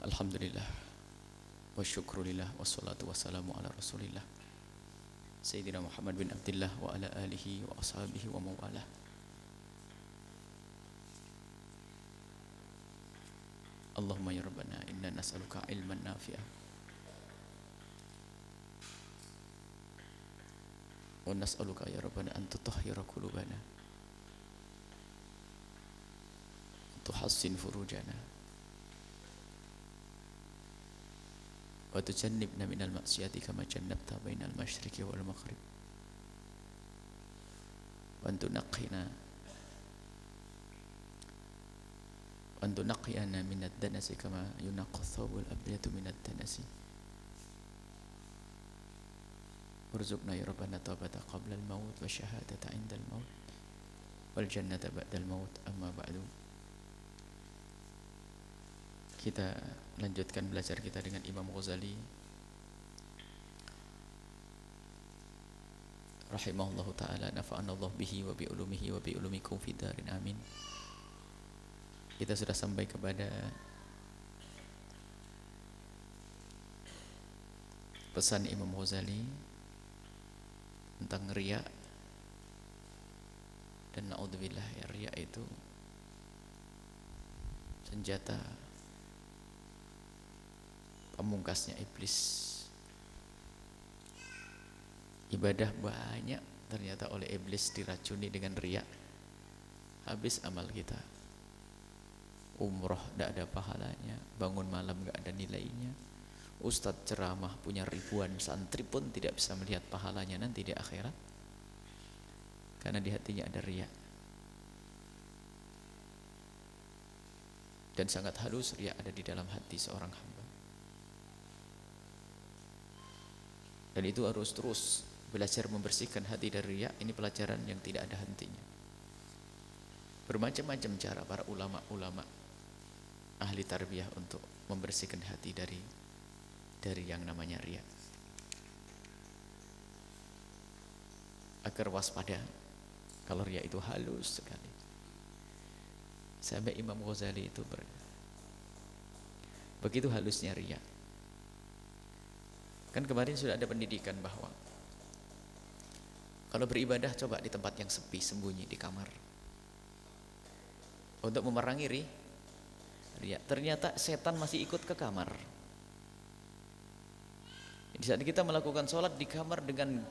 Alhamdulillah wa syukrulillah wassalatu wassalamu ala rasulillah Sayyidina Muhammad bin Abdullah wa ala alihi wa ashabihi wa mawalah. Allahumma ya Rabbana inna nas'aluka ilman nafi'ah wa nas'aluka ya Rabbana an tutahhira qulubana tuhassin furujana wa tujannibna minal maksiati kama jannabta bainal masyriqi wal maghrib wa tunaqina wa tunaqiyana minad danasi kama yunaqqa thawbul abyadu minad danasi warzuqna ya rabbana taubata qabla al maut wa syahadata inda al maut wal jannata ba'da al maut. Amma ba'du. Kita lanjutkan belajar kita dengan Imam Ghazali rahimahullahu ta'ala, nafa'anallahu bihi wa bi ulumihi wa bi ulumikum fi darin amin. Kita sudah sampai kepada pesan Imam Ghazali tentang riya, dan na'udzubillah ya, riya itu senjata pamungkasnya iblis. Ibadah banyak ternyata oleh iblis diracuni dengan riya, habis amal kita. Umroh tidak ada pahalanya, bangun malam tidak ada nilainya, ustadz ceramah punya ribuan santri pun tidak bisa melihat pahalanya nanti di akhirat, karena di hatinya ada riya. Dan sangat halus riya ada di dalam hati seorang hamba. Dan itu harus terus belajar membersihkan hati dari riya. Ini pelajaran yang tidak ada hentinya. Bermacam-macam cara para ulama-ulama ahli tarbiyah untuk membersihkan hati dari yang namanya riya, agar waspada kalau riya itu halus sekali. Sampai Imam Ghazali itu begitu halusnya riya. Kan kemarin sudah ada pendidikan bahwa kalau beribadah coba di tempat yang sepi, sembunyi di kamar, untuk memerangi riya. Ternyata setan masih ikut ke kamar. Di saat kita melakukan sholat di kamar dengan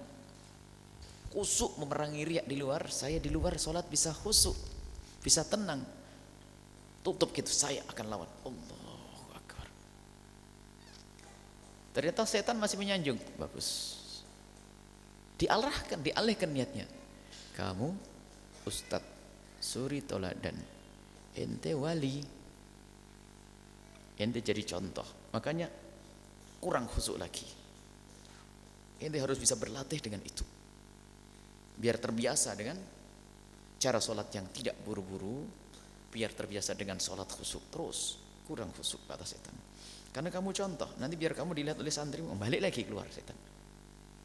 khusyuk memerangi riya di luar, saya di luar sholat bisa khusyuk, bisa tenang. Tutup gitu, saya akan lawan. Allahu Akbar. Ternyata setan masih menyanjung. Bagus. Dialihkan niatnya. Kamu ustadz suri toladan, ente wali, ente jadi contoh. Makanya kurang khusyuk lagi. Ente harus bisa berlatih dengan itu, biar terbiasa dengan cara sholat yang tidak buru-buru, biar terbiasa dengan sholat khusyuk. Terus kurang khusyuk kata setan, karena kamu contoh, nanti biar kamu dilihat oleh santri, balik lagi keluar setan.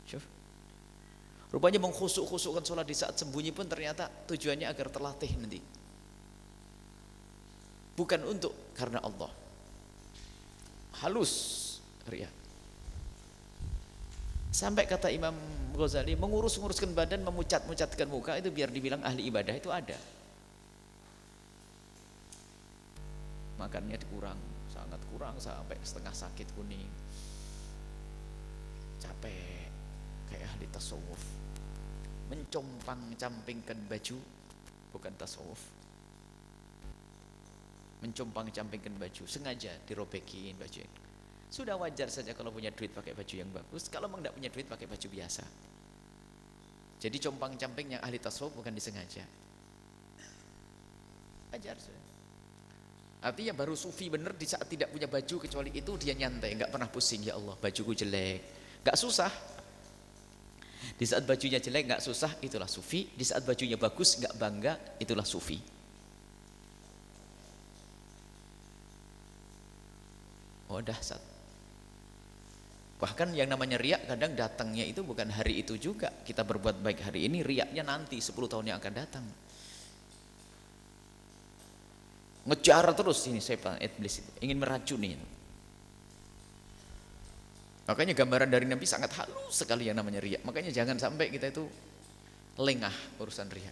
Syuf. Rupanya mengkhusyuk-khusyukkan sholat di saat sembunyi pun ternyata tujuannya agar terlatih nanti, bukan untuk karena Allah. Halus riya. Sampai kata Imam Ghazali, mengurus-nguruskan badan, memucat-mucatkan muka itu biar dibilang ahli ibadah itu ada. Makannya dikurang, sangat kurang, sampai setengah sakit kuning, capek kayak ahli tasawuf. Mencompang-campingkan baju, bukan tasawuf. Mencompang-campingkan baju, sengaja dirobekin baju. Sudah wajar saja kalau punya duit pakai baju yang bagus, kalau memang tidak punya duit pakai baju biasa. Jadi compang-camping yang ahli tasawuf bukan disengaja, wajar saja. Artinya baru sufi bener di saat tidak punya baju kecuali itu dia nyantai, nggak pernah pusing, ya Allah bajuku jelek, nggak susah. Di saat bajunya jelek nggak susah, itulah sufi. Di saat bajunya bagus nggak bangga, itulah sufi. Oh dahsyat. Bahkan yang namanya riak kadang datangnya itu bukan hari itu juga. Kita berbuat baik hari ini, riaknya nanti 10 tahun yang akan datang. Ngejar terus ini setan iblis itu, ingin meracuni itu. Makanya gambaran dari Nabi sangat halus sekali yang namanya riya. Makanya jangan sampai kita itu lengah urusan riya.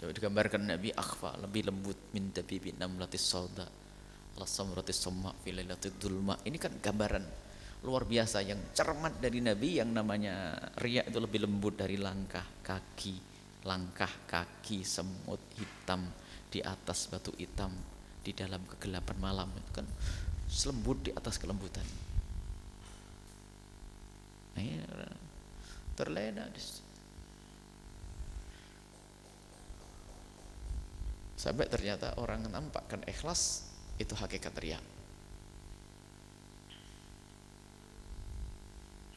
Coba digambarkan Nabi akhfa, lebih lembut min tabibi namlatis sauda ala samratis samma fi lailatul dzulma. Ini kan gambaran luar biasa yang cermat dari Nabi yang namanya riya itu lebih lembut dari langkah kaki semut hitam di atas batu hitam di dalam kegelapan malam. Itu kan selembut di atas kelembutan. Nah, ini terlena. Sampai ternyata orang nampakkan ikhlas itu hakikat riya.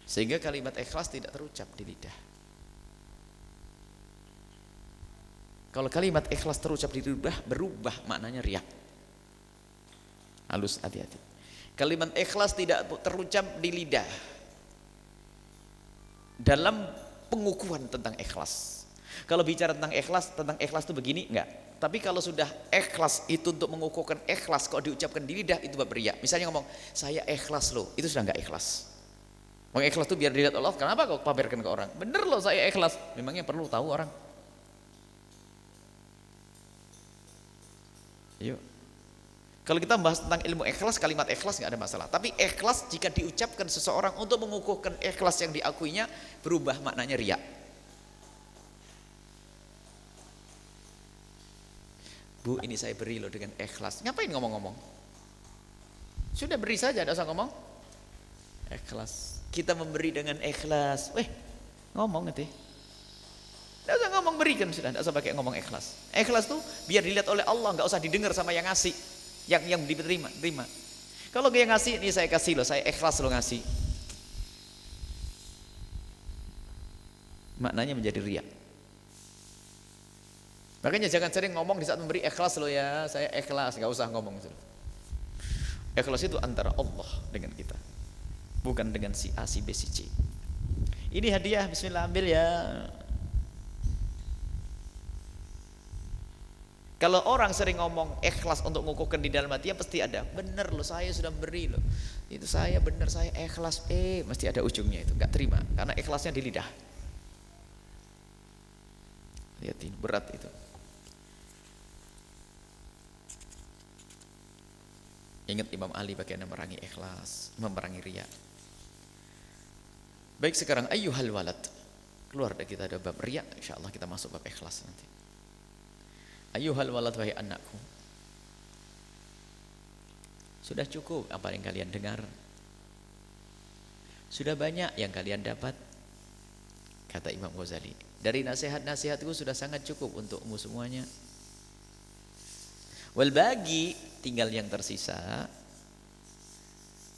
Sehingga kalimat ikhlas tidak terucap di lidah. Kalau kalimat ikhlas terucap di lidah, berubah maknanya riya. Halus, hati-hati. Kalimat ikhlas tidak terucap di lidah dalam pengukuhan tentang ikhlas. Kalau bicara tentang ikhlas itu begini, enggak. Tapi kalau sudah ikhlas itu untuk mengukuhkan ikhlas, kok diucapkan di lidah, itu bab riya. Misalnya ngomong, saya ikhlas loh, itu sudah enggak ikhlas. Mau ikhlas itu biar dilihat Allah, kenapa kau pamerkan ke orang? Bener loh saya ikhlas, memangnya perlu tahu orang? Yuk. Kalau kita bahas tentang ilmu ikhlas, kalimat ikhlas nggak ada masalah. Tapi ikhlas jika diucapkan seseorang untuk mengukuhkan ikhlas yang diakuinya, berubah maknanya riya. Bu, ini saya beri loh dengan ikhlas. Ngapain ngomong-ngomong? Sudah beri saja, tidak usah ngomong. Ikhlas. Kita memberi dengan ikhlas. Ngomong nanti. Tidak usah ngomong, berikan sudah. Tidak usah pakai ngomong ikhlas. Ikhlas tuh biar dilihat oleh Allah, nggak usah didengar sama yang ngasih. Yang diterima, terima. Kalau dia ngasih, ini saya kasih loh, saya ikhlas loh ngasih. Maknanya menjadi riya. Makanya jangan sering ngomong di saat memberi ikhlas loh ya, saya ikhlas, nggak usah ngomong itu. Ikhlas itu antara Allah dengan kita, bukan dengan si A, si B, si C. Ini hadiah, bismillah ambil ya. Kalau orang sering ngomong ikhlas untuk mengukuhkan di dalam hatinya, pasti ada. Bener loh, saya sudah beri loh. Itu saya bener, saya ikhlas. Mesti ada ujungnya itu, nggak terima, karena ikhlasnya di lidah. Lihat ini, berat itu. Ingat Imam Ali bagaimana memerangi ikhlas, memerangi riya. Baik, sekarang ayyuhal walad. Keluar dari kita ada bab riya, insyaallah kita masuk bab ikhlas nanti. Ayyuhal walad, wahai anakku. Sudah cukup apa yang kalian dengar? Sudah banyak yang kalian dapat? Kata Imam Ghazali. Dari nasihat-nasihatku sudah sangat cukup untukmu semuanya. Wal bagi, tinggal yang tersisa.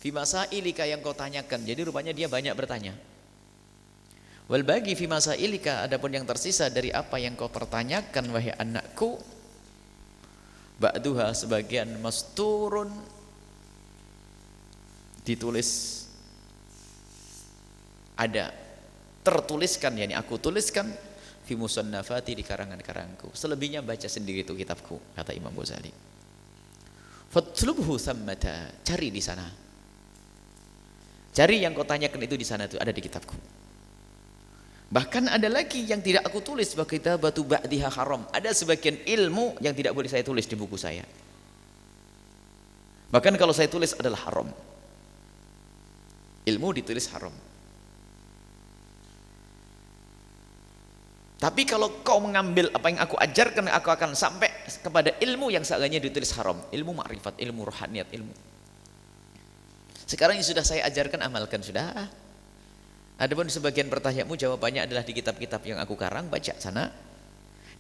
Fi masailika, yang kau tanyakan. Jadi rupanya dia banyak bertanya. Wal bagi fi masailika, adapun yang tersisa dari apa yang kau pertanyakan wahai anakku, ba'duha, sebagian masturun, ditulis, ada, tertuliskan, yakni aku tuliskan fi musannafati, di karangan-karangku. Selebihnya baca sendiri itu kitabku, kata Imam Ghazali. Fatlubhu thammata, cari di sana. Cari yang kau tanyakan itu di sana, itu ada di kitabku. Bahkan ada lagi yang tidak aku tulis, wa kitabatu ba'diha haram. Ada sebagian ilmu yang tidak boleh saya tulis di buku saya. Bahkan kalau saya tulis adalah haram. Ilmu ditulis haram. Tapi kalau kau mengambil apa yang aku ajarkan, aku akan sampai kepada ilmu yang seagaknya ditulis haram. Ilmu makrifat, ilmu rohaniyat, ilmu. Sekarang yang sudah saya ajarkan, amalkan sudah. Adapun sebagian pertanyaanmu, jawabannya adalah di kitab-kitab yang aku karang, baca sana.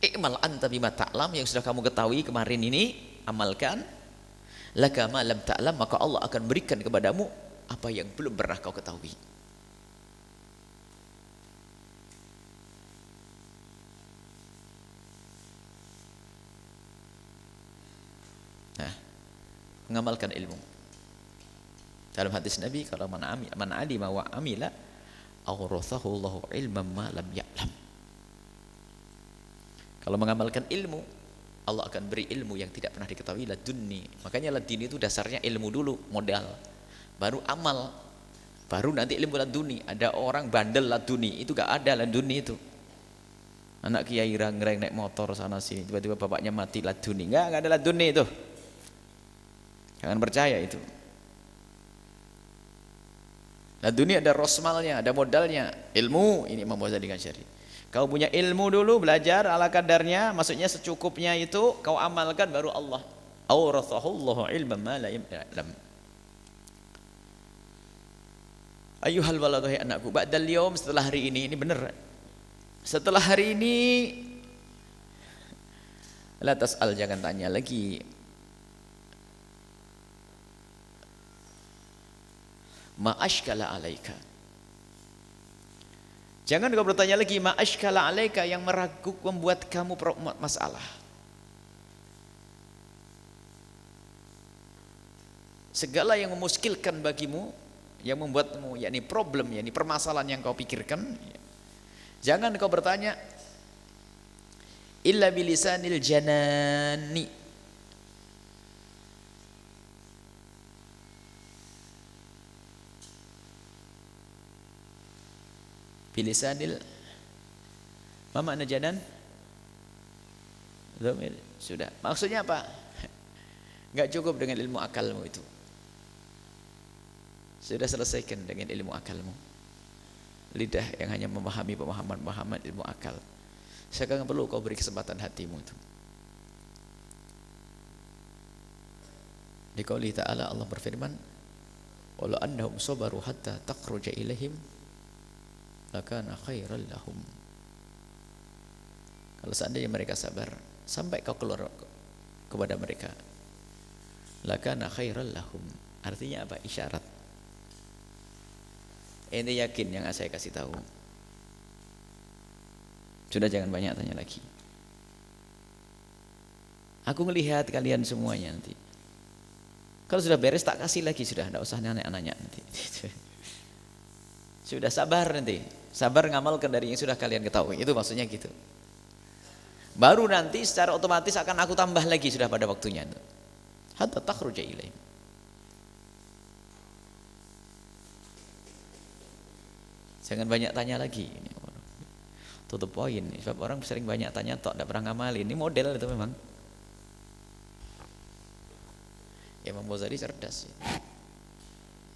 I'mal anta bima ta'lam, yang sudah kamu ketahui kemarin ini, amalkan. Laka ma lam ta'lam, maka Allah akan berikan kepadamu apa yang belum pernah kau ketahui. Nah, mengamalkan ilmu. Dalam hadis Nabi, kalau man alima wa amila, awrathahu Allahu ilman ma lam ya'lam. Kalau mengamalkan ilmu, Allah akan beri ilmu yang tidak pernah diketahui, ladunni. Makanya laduni itu dasarnya ilmu dulu, modal. Baru amal. Baru nanti ilmu laduni. Ada orang bandel laduni, itu gak ada laduni itu. Anak kiai ngereng naik motor sana sini, tiba-tiba bapaknya mati, laduni. Enggak ada laduni itu. Jangan percaya itu. Laduni ada rosmalnya, ada modalnya. Ilmu, ini Imam Ghazali Syari. Kau punya ilmu dulu, belajar ala kadarnya, maksudnya secukupnya itu kau amalkan, baru Allah awrathahullahu ilman ma la ya'lam. Ayuhal waladu, hai anakku, ba'dal yaum, setelah hari ini benar. Setelah hari ini la tas'al, jangan tanya lagi. Ma ashkala alaika. Jangan kau bertanya lagi ma ashkala alaika, yang meragukan, membuat kamu masalah. Segala yang memuskilkan bagimu, yang membuatmu yakni problem, yakni permasalahan yang kau pikirkan, jangan kau bertanya illa bilisanil janani, bilisanil, apa makna janan? Sudah, maksudnya apa? Enggak cukup dengan ilmu akalmu itu. Sudah selesaikan dengan ilmu akalmu. Lidah yang hanya memahami pemahaman ilmu akal. Sekarang perlu kau beri kesempatan hatimu itu. Di qauli ta'ala, Allah berfirman, walau annahum sabaru hatta takhruja ilaihim lakana khairal lahum. Kalau seandainya mereka sabar sampai kau keluar kepada mereka, lakana khairal lahum. Artinya apa? Isyarat. Ente yakin yang saya kasih tahu? Sudah, jangan banyak tanya lagi. Aku melihat kalian semuanya nanti. Kalau sudah beres tak kasih lagi, sudah, tidak usah nanya-nanya nanti. Sudah, sabar nanti. Sabar ngamalkan dari yang sudah kalian ketahui. Itu maksudnya gitu. Baru nanti secara otomatis akan aku tambah lagi sudah pada waktunya. Hatta takhruja ilaihim. Jangan banyak tanya lagi. Ini tutup poin. Sebab orang sering banyak tanya tok tidak pernah ngamalin. Ini model itu memang. Imam Ghazali cerdas.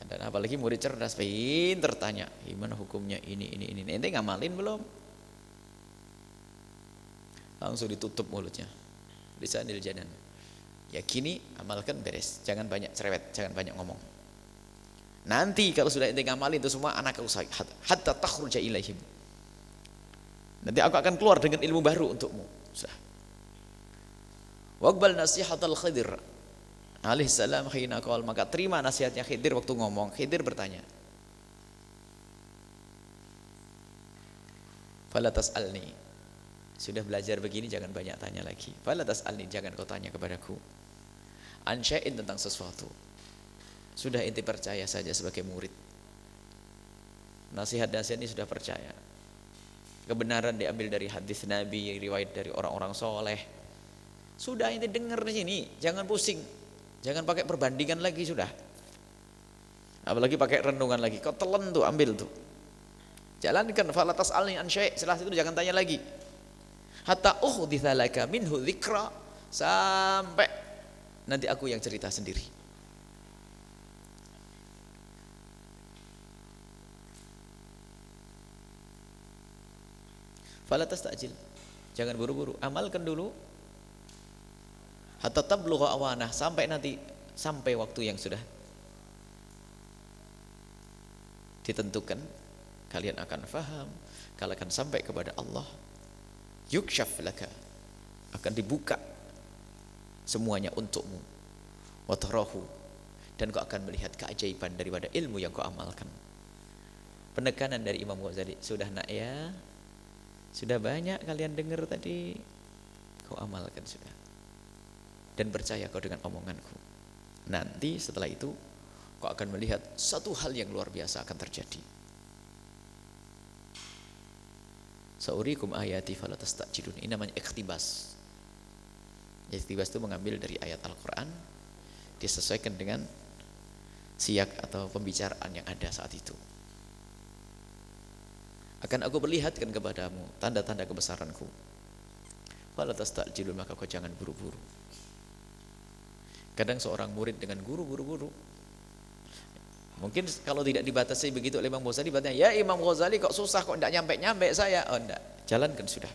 Dan apalagi murid cerdas, pinter tanya, gimana hukumnya ini. Ente ngamalin belum? Langsung ditutup mulutnya. Lisanil janan. Yakini, amalkan, beres. Jangan banyak cerewet, jangan banyak ngomong. Nanti kalau sudah ente ngamalin itu semua, anak usah hatta takhruja ilaihim. Nanti aku akan keluar dengan ilmu baru untukmu. Sudah. Waqbal nasihatal Khidir alaihissalam hina qaul, maka terima nasihatnya Khidir waktu ngomong. Khidir bertanya, fala tas'alni, sudah belajar begini jangan banyak tanya lagi. Fala tas'alni, jangan kau tanya kepadaku an syai'in, tentang sesuatu. Sudah ente percaya saja sebagai murid. Nasihat-nasihat ini sudah percaya. Kebenaran diambil dari hadis Nabi, riwayat dari orang-orang soleh. Sudah ente dengar di sini, jangan pusing. Jangan pakai perbandingan lagi sudah. Apalagi pakai renungan lagi. Kau telan tuh, ambil tuh. Jalankan fala tas'alni an syai', setelah itu jangan tanya lagi. Hatta uhditsa laka minhu dzikra, sampai nanti aku yang cerita sendiri. Fala tastajil, jangan buru-buru, amalkan dulu. Hatta tablugha awanah, sampai nanti, sampai waktu yang sudah ditentukan, kalian akan faham, kalian akan sampai kepada Allah. Yukshaf laka, akan dibuka semuanya untukmu. Wa tarahu, dan kau akan melihat keajaiban daripada ilmu yang kau amalkan. Penekanan dari Imam Ghazali, sudah nak ya, sudah banyak kalian dengar tadi, kau amalkan sudah. Dan percaya kau dengan omonganku. Nanti setelah itu kau akan melihat satu hal yang luar biasa akan terjadi. Saurikum ayati fala tastajilun. Ini namanya ikhtibas. Iktibas itu mengambil dari ayat Al-Quran, disesuaikan dengan siyak atau pembicaraan yang ada saat itu. Akan aku perlihatkan kepadamu tanda-tanda kebesaranku. Fala tastajilun, maka kau jangan buru-buru. Kadang seorang murid dengan guru buru-buru. Mungkin kalau tidak dibatasi begitu oleh Imam Ghazali, batanya, ya Imam Ghazali kok susah, kok tidak nyampe-nyampe saya. Oh enggak, jalankan sudah.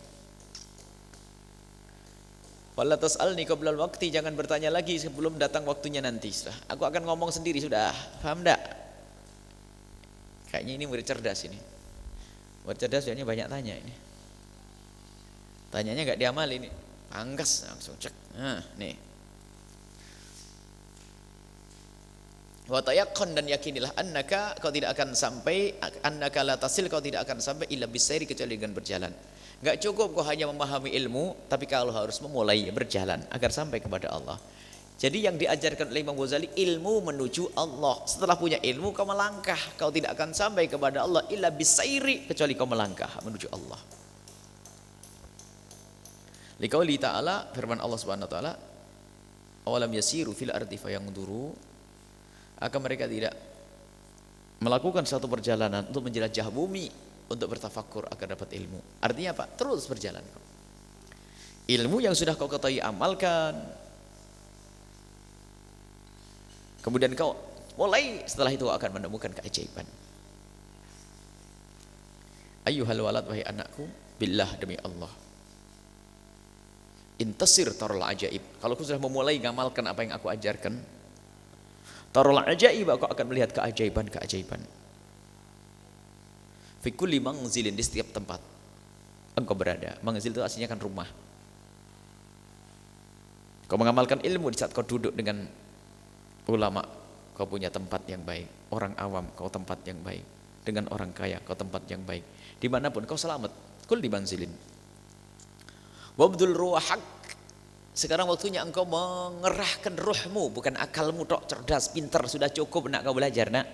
Wala tas'alni qablal waqti, jangan bertanya lagi sebelum datang waktunya nanti. Sudah, aku akan ngomong sendiri sudah. Paham enggak? Kayaknya ini murid cerdas ini. Murid cerdas biasanya banyak tanya ini. Tanyanya enggak diamal ini. Pangkas langsung cek. Nah, nih. Wa tayaqqan, dan yakinilah annaka, kau tidak akan sampai, annaka la tasil, kau tidak akan sampai illa bisairi, kecuali dengan berjalan. Enggak cukup kau hanya memahami ilmu, tapi kalau harus memulai berjalan agar sampai kepada Allah. Jadi yang diajarkan oleh Imam Ghazali, ilmu menuju Allah. Setelah punya ilmu kau melangkah, kau tidak akan sampai kepada Allah illa bisairi, kecuali kau melangkah menuju Allah. Liqauli ta'ala, firman Allah Subhanahu wa taala, awalam yasiru fil ardi fayanzuru, akan mereka tidak melakukan satu perjalanan untuk menjelajah bumi, untuk bertafakur agar dapat ilmu. Artinya apa? Terus berjalan. Ilmu yang sudah kau ketahui amalkan. Kemudian kau mulai, setelah itu kau akan menemukan keajaiban. Ayyuhal walad, wahai anakku, billah, demi Allah. Intasir tarul ajaib. Kalau kau sudah memulai ngamalkan apa yang aku ajarkan, tarul ajaib, kau akan melihat keajaiban-keajaiban. Fi kulli manzilin, di setiap tempat engkau berada. Manzil itu aslinya kan rumah. Kau mengamalkan ilmu di saat kau duduk dengan ulama, kau punya tempat yang baik. Orang awam, kau tempat yang baik. Dengan orang kaya, kau tempat yang baik. Dimanapun kau selamat. Kulli manzilin. Wabdul ruhak, sekarang waktunya engkau mengerahkan ruhmu, bukan akalmu tok, cerdas, pintar, sudah cukup nak kau belajar nak.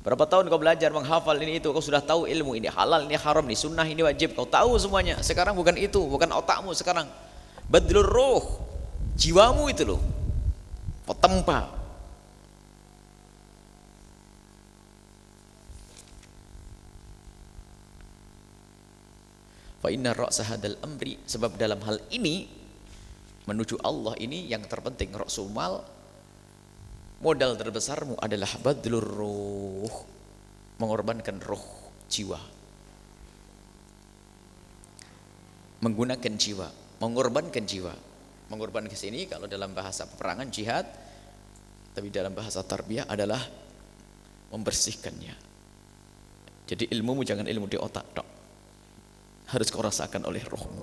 Berapa tahun kau belajar menghafal ini itu, kau sudah tahu ilmu ini halal, ini haram, ini sunnah, ini wajib, kau tahu semuanya. Sekarang bukan itu, bukan otakmu sekarang. Badlur ruh, jiwamu itu loh, kau tempa. Fa inna ra'sa hadal amri, sebab dalam hal ini menuju Allah ini yang terpenting, ra'sul mal, modal terbesarmu adalah badlur ruh, mengorbankan roh, jiwa, menggunakan jiwa, mengorbankan jiwa. Mengorbankan ke sini kalau dalam bahasa peperangan jihad, tapi dalam bahasa tarbiyah adalah membersihkannya. Jadi ilmumu jangan ilmu di otak tok, harus kau rasakan oleh rohmu.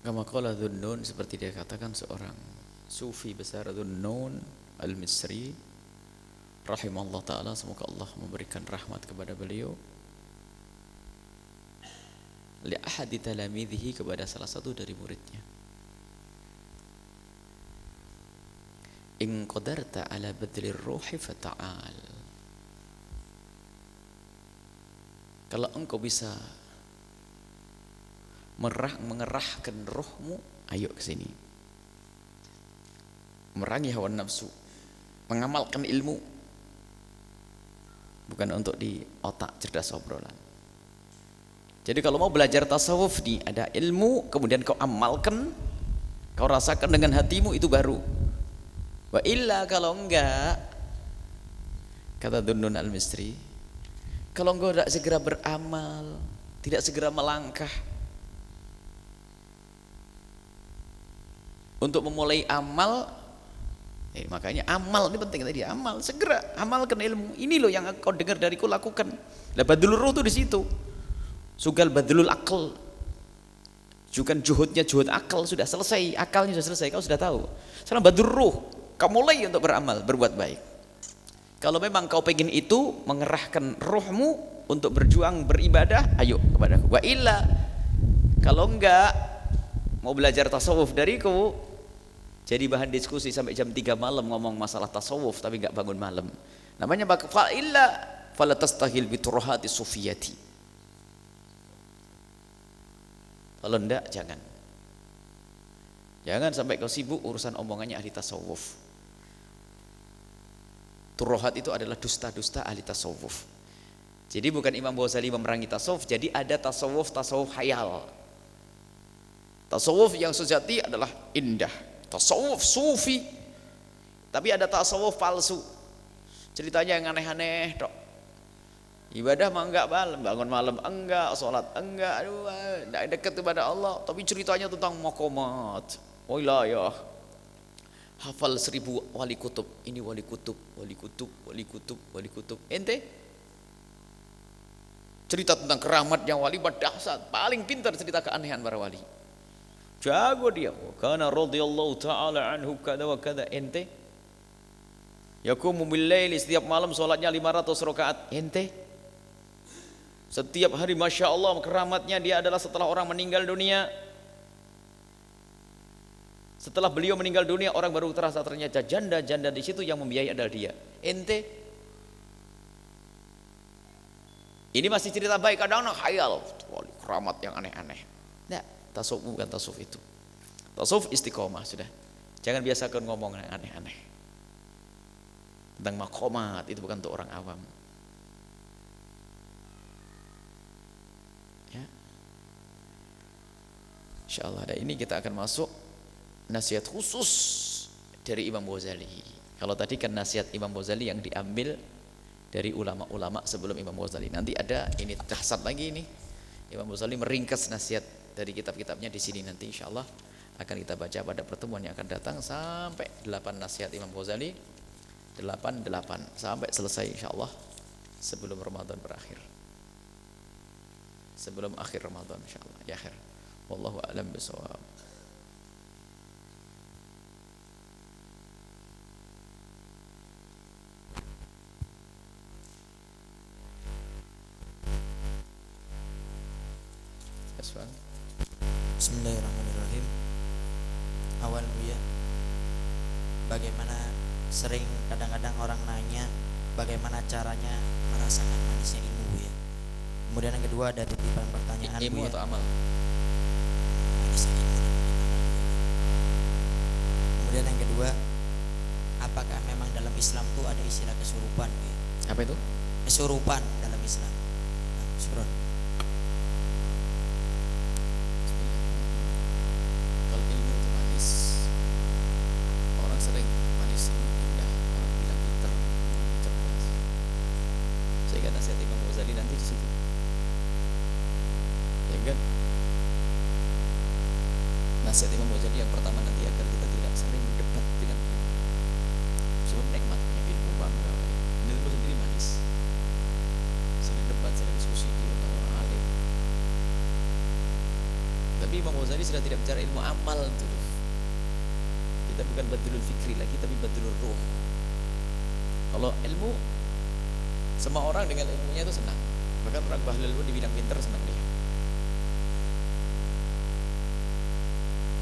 Kama qala Dhunnun, seperti dia katakan seorang sufi besar Dhunnun al-Misri rahimallahu taala, semoga Allah memberikan rahmat kepada beliau, li ahadi talamidhihi, kepada salah satu dari muridnya, in qadarta ala badlir ruhi fata'al, kalau engkau bisa mengerahkan rohmu, ayo ke sini. Merangi hawa nafsu, mengamalkan ilmu, bukan untuk di otak cerdas obrolan. Jadi kalau mau belajar tasawuf nih, ada ilmu, kemudian kau amalkan, kau rasakan dengan hatimu, itu baru. Wa illa, kalau enggak, kata Dhunnun al-Misri, kalau engkau tidak segera beramal, tidak segera melangkah untuk memulai amal, makanya amal ini penting tadi, amal, segera amalkan ilmu. Ini loh yang kau dengar dariku, lakukan. Lah badlul ruh itu di situ. Sugal badlul akal. Juga juhudnya juhud akal sudah selesai, akalnya sudah selesai, kau sudah tahu. Sekarang badlul ruh, kau mulai untuk beramal, berbuat baik. Kalau memang kau pengen itu, mengerahkan rohmu untuk berjuang beribadah, ayo kepadaku. Wa illa, kalau enggak mau belajar tasawuf dariku, jadi bahan diskusi sampai jam 3 malam ngomong masalah tasawuf tapi enggak bangun malam. Namanya fa illa fala tastahil bi turahati sufiyati. Kalau enggak, jangan. Jangan sampai kau sibuk urusan omongannya ahli tasawuf. Turohat itu adalah dusta-dusta ahli tasawuf. Jadi bukan Imam Ghazali memerangi tasawuf, jadi ada tasawuf hayal. Tasawuf yang sejati adalah indah, tasawuf sufi. Tapi ada tasawuf palsu, ceritanya yang aneh-aneh dok. Ibadah mah enggak, bangun malam enggak, sholat enggak, aduh, enggak dekat kepada Allah. Tapi ceritanya tentang maqamat, wilayah, hafal 1000 wali kutub. Ini wali kutub, wali kutub, wali kutub, wali kutub. Ente cerita tentang keramatnya wali, dahsyat, paling pintar cerita keanehan para wali. Jago dia. Karena radhiyallahu taala anhu kada wa kada. Ente yaqumu bil laili, setiap malam salatnya 500 rakaat. Ente setiap hari masya Allah keramatnya dia adalah setelah orang meninggal dunia. Setelah beliau meninggal dunia, orang baru terasa ternyata janda-janda di situ yang membiayai adalah dia. Ente ini masih cerita baik, kadang-kadang khayal, keramat yang aneh-aneh. Nah, tasawuf bukan tasawuf itu. Tasawuf istiqomah sudah. Jangan biasakan ngomong yang aneh-aneh. Tentang maqamat itu bukan untuk orang awam. Ya. Insyaallah ada ini kita akan masuk nasihat khusus dari Imam Ghazali. Kalau tadi kan nasihat Imam Ghazali yang diambil dari ulama-ulama sebelum Imam Ghazali. Nanti ada ini dahsyat lagi ini. Imam Ghazali meringkas nasihat dari kitab-kitabnya di sini, nanti insyaallah akan kita baca pada pertemuan yang akan datang sampai 8 nasihat Imam Ghazali, 8 sampai selesai insyaallah sebelum Ramadan berakhir. Sebelum akhir Ramadan insyaallah, ya akhir. Wallahu a'lam bishawab. Bismillahirrahmanirrahim. Awal Buya, bagaimana sering kadang-kadang orang nanya bagaimana caranya merasakan manisnya ilmu Buya. Kemudian yang kedua ada titipan pertanyaan ilmu Buya. atau amal? Manisnya ilmu dan amal Buya. Kemudian yang kedua, apakah memang dalam Islam itu ada istilah kesurupan Buya? Apa itu? Kesurupan dalam Islam. Syukron. Sering manis ini indah, orang bilang pintar, cerdas. Sehingga nasihat Imam Ghazali nanti di situ. Ya kan? Nasihat Imam Ghazali yang pertama nanti agar kita tidak sering berdebat dengan ilmu. Sebab nikmatnya ilmu bangga. Ilmu sendiri manis. Sering debat, sering diskusi dia orang alim. Tapi Jadi Imam Ghazali sudah tidak bicara ilmu amal tuh. Kita bukan badlul fikri lagi, tapi badlul ruh. Kalau ilmu, semua orang dengan ilmunya itu senang. Bahkan orang bahlul pun di bidang pintar senang dia.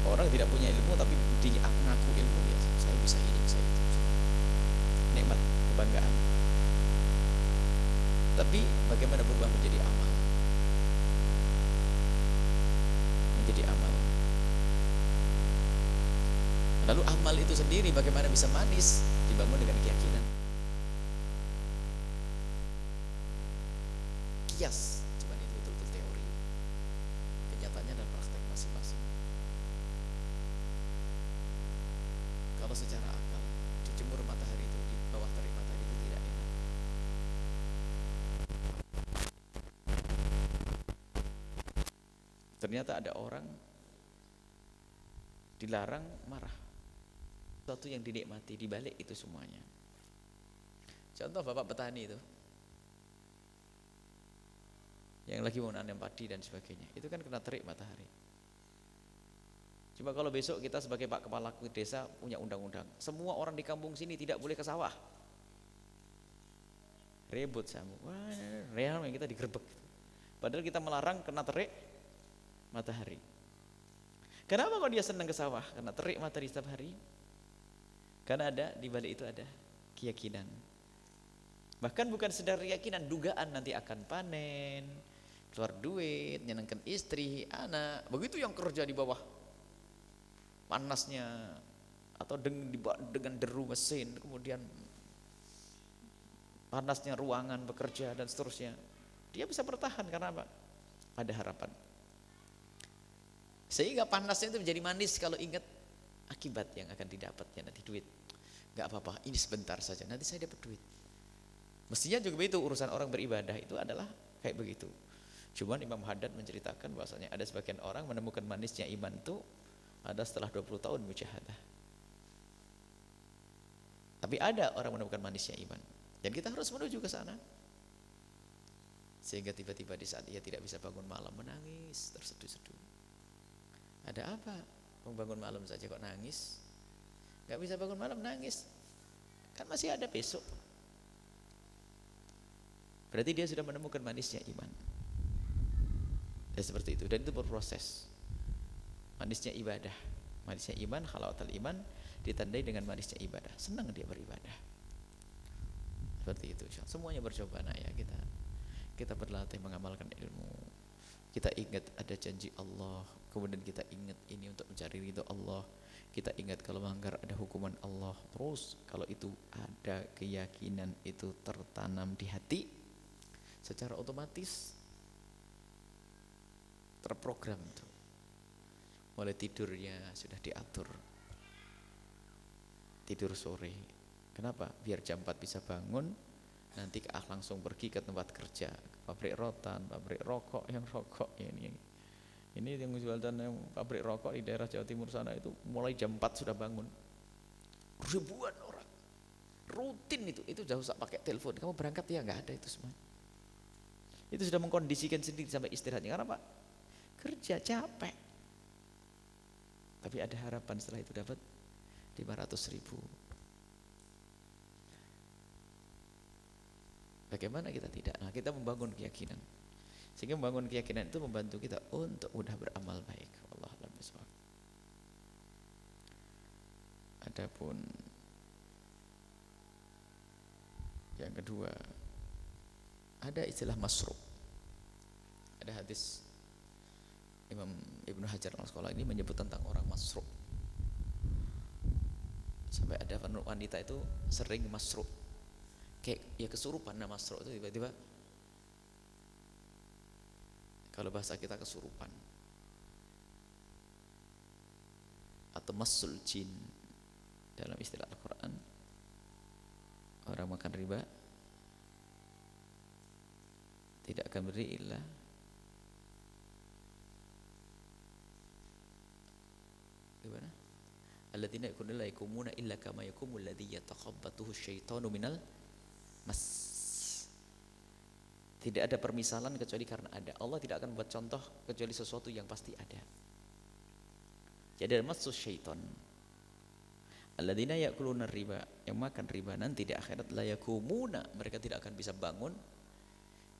Orang tidak punya ilmu tapi dia ngaku ilmu, ya saya bisa ini, bisa itu. Nikmat, kebanggaan. Tapi bagaimana berubah menjadi amal? Menjadi amal. Lalu amal itu sendiri bagaimana bisa manis? Dibangun dengan keyakinan. Kias, cuman itu betul-betul teori. Kenyataannya adalah praktek masing-masing. Kalau secara akal, dijemur matahari itu di bawah terik matahari itu tidak enak. Ternyata ada orang dilarang marah. Sesuatu yang dinikmati dibalik itu semuanya. Contoh bapak petani itu, yang lagi mau nanam padi dan sebagainya, itu kan kena terik matahari. Coba kalau besok kita sebagai Pak Kepala Desa punya undang-undang, semua orang di kampung sini tidak boleh ke sawah. Ribut sama, wah, real yang kita digerebek. Padahal kita melarang kena terik matahari. Kenapa kok dia senang ke sawah? Karena terik matahari setiap hari. Karena ada di balik itu ada keyakinan. Bahkan bukan sekedar keyakinan, dugaan nanti akan panen, keluar duit, nyenangkan istri, anak. Begitu yang kerja di bawah panasnya atau dengan deru mesin, kemudian panasnya ruangan bekerja dan seterusnya, dia bisa bertahan karena apa? Ada harapan. Sehingga panasnya itu menjadi manis kalau ingat akibat yang akan didapatnya nanti, duit. Gak apa-apa, ini sebentar saja, nanti saya dapat duit. Mestinya juga begitu urusan orang beribadah itu adalah kayak begitu. Cuman Imam Haddad menceritakan bahwasanya ada sebagian orang menemukan manisnya iman itu ada setelah 20 tahun mujahadah. Tapi ada orang menemukan manisnya iman, dan kita harus menuju ke sana. Sehingga tiba-tiba di saat ia tidak bisa bangun malam menangis terseduh-seduh. Ada apa? Bangun malam saja kok nangis? Gak bisa bangun malam nangis, kan masih ada besok. Berarti dia sudah menemukan manisnya iman. Ya seperti itu, dan itu berproses. Manisnya ibadah, manisnya iman, halawatul iman ditandai dengan manisnya ibadah. Senang dia beribadah. Seperti itu. Semuanya bercoba ya kita berlatih mengamalkan ilmu. Kita ingat ada janji Allah, kemudian kita ingat ini untuk mencari ridho Allah. Kita ingat kalau melanggar ada hukuman Allah. Terus kalau itu ada keyakinan itu tertanam di hati, secara otomatis terprogram itu. Mulai tidurnya sudah diatur, tidur sore. Kenapa? Biar jam 4 bisa bangun, nanti langsung pergi ke tempat kerja, ke pabrik rotan, pabrik rokok, yang rokok ini yang jual dan yang pabrik rokok di daerah Jawa Timur sana itu mulai jam 4 sudah bangun. Ribuan orang rutin itu sudah usah pakai telepon, kamu berangkat ya, nggak ada itu semua. Itu sudah mengkondisikan sendiri sampai istirahatnya. Karena apa? Kerja capek. Tapi ada harapan setelah itu dapat 500.000. Bagaimana kita tidak? Nah, kita membangun keyakinan. Sehingga membangun keyakinan itu membantu kita untuk mudah beramal baik. Wallahu a'lam bishawab. Adapun yang kedua, ada istilah masruq. Ada hadis Imam Ibnu Hajar al-Asqalani ini menyebut tentang orang masruq. Sampai ada wanita itu sering masruq, kayak ya kesurupan. Nah, masruq itu tiba-tiba, kalau bahasa kita kesurupan, atau masul jin dalam istilah Al-Quran. Orang makan riba tidak akan beri illa gimana? Alladzina yakununa la yakumuna illa kama yakumul ladzi yatakhabbathu syaitanu minal mas. Tidak ada permisalan kecuali karena ada. Allah tidak akan buat contoh kecuali sesuatu yang pasti ada. Jadi ada masuk syaitan. Alladzina ya'kuluna riba, yang makan riba nanti di akhirat la yakumuna, mereka tidak akan bisa bangun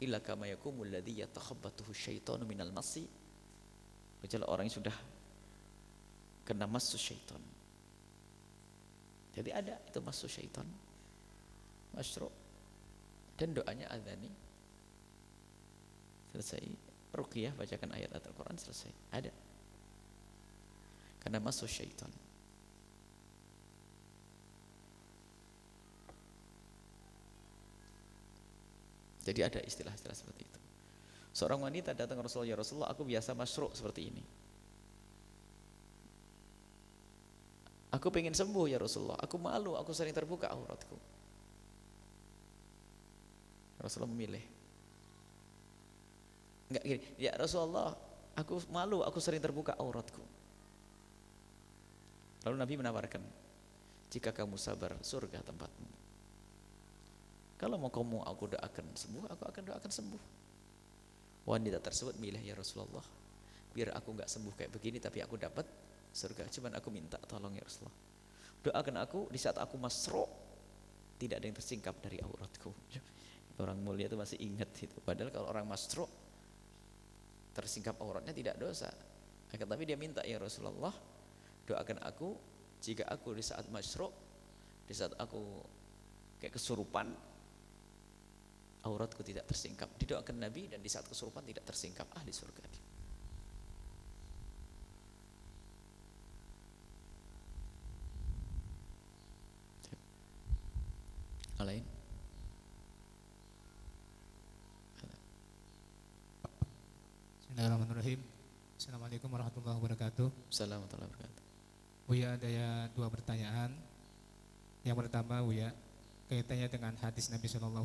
illa kama yakumul ladzi yatakhabbathu syaitanu minal masi, kecuali orang yang sudah kena masuk syaitan. Jadi ada itu masuk syaitan masyru', dan doanya adzani selesai, ruqyah bacakan ayat Al-Quran selesai, ada karena masuk syaitan. Jadi ada istilah-istilah seperti itu. Seorang wanita datang ke Rasulullah, ya Rasulullah, aku biasa masyru' seperti ini, aku pengen sembuh ya Rasulullah, aku malu, aku sering terbuka auratku. Rasulullah memilih, enggak gini, ya Rasulullah, aku malu, aku sering terbuka auratku. Lalu Nabi menawarkan, jika kamu sabar, surga tempatmu. Kalau mau kamu aku doakan sembuh, aku akan doakan sembuh. Wanita tersebut milih, ya Rasulullah, biar aku enggak sembuh kayak begini, tapi aku dapat surga. Cuman aku minta tolong ya Rasulullah, doakan aku di saat aku masru' tidak ada yang tersingkap dari auratku. Orang mulia itu masih ingat itu. Padahal kalau orang masru' tersingkap auratnya tidak dosa. Tapi dia minta, ya Rasulullah, doakan aku jika aku di saat masru', di saat aku kayak kesurupan, auratku tidak tersingkap. Didoakan Nabi, dan di saat kesurupan tidak tersingkap, ahli surga dia. Lain. Bismillahirrahmanirrahim. Assalamualaikum warahmatullahi wabarakatuh. Assalamualaikum warahmatullahi wabarakatuh. Buya, ada dua pertanyaan. Yang pertama, Buya, kaitannya dengan hadis Nabi SAW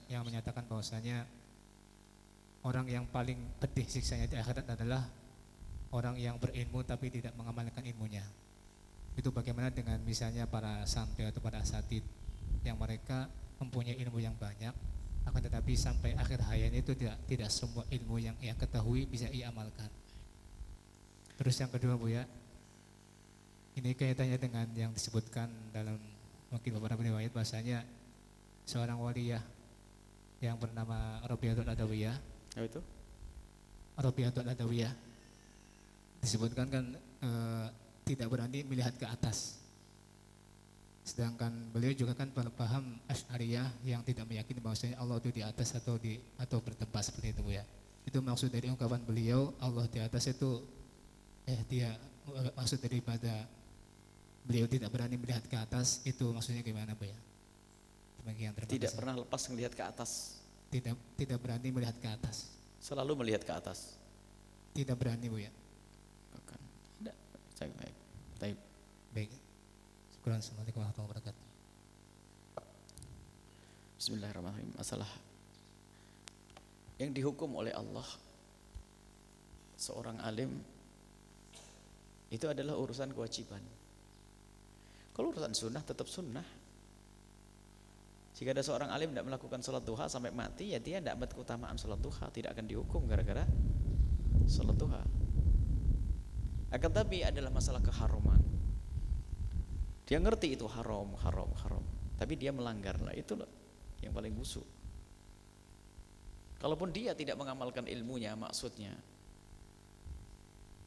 yang menyatakan bahwasanya orang yang paling pedih siksanya di akhirat adalah orang yang berilmu tapi tidak mengamalkan ilmunya. Itu bagaimana dengan misalnya para santri atau para asatid yang mereka mempunyai ilmu yang banyak, akan tetapi sampai akhir hayatnya itu tidak semua ilmu yang ia ketahui bisa ia amalkan. Terus yang kedua, Buya, ini kaitannya dengan yang disebutkan dalam mungkin beberapa riwayat, bahasanya seorang waliyah yang bernama Rabi'atul Adawiyah. Apa itu? Rabi'atul Adawiyah disebutkan kan tidak berani melihat ke atas. Sedangkan beliau juga kan paham Asy'ariyah yang tidak meyakini bahwasanya Allah itu di atas atau bertempat seperti itu, ya. Itu maksud dari ungkapan beliau Allah di atas itu dia maksud daripada beliau tidak berani melihat ke atas, itu maksudnya gimana, Bu, ya? Tidak pernah lepas melihat ke atas. Tidak berani melihat ke atas. Selalu melihat ke atas. Tidak berani, Bu, ya. Bukan. Tidak. Baik. Assalamualaikum warahmatullahi wabarakatuh. Bismillahirrahmanirrahim. Masalah yang dihukum oleh Allah seorang alim itu adalah urusan kewajiban. Kalau urusan sunnah tetap sunnah. Jika ada seorang alim tidak melakukan sholat duha sampai mati, ya dia tidak dapat keutamaan sholat duha, tidak akan dihukum gara-gara sholat duha. Akan tapi adalah masalah keharuman. Dia ngerti itu haram, tapi dia melanggar. Lah itulah yang paling busuk. Kalaupun dia tidak mengamalkan ilmunya, maksudnya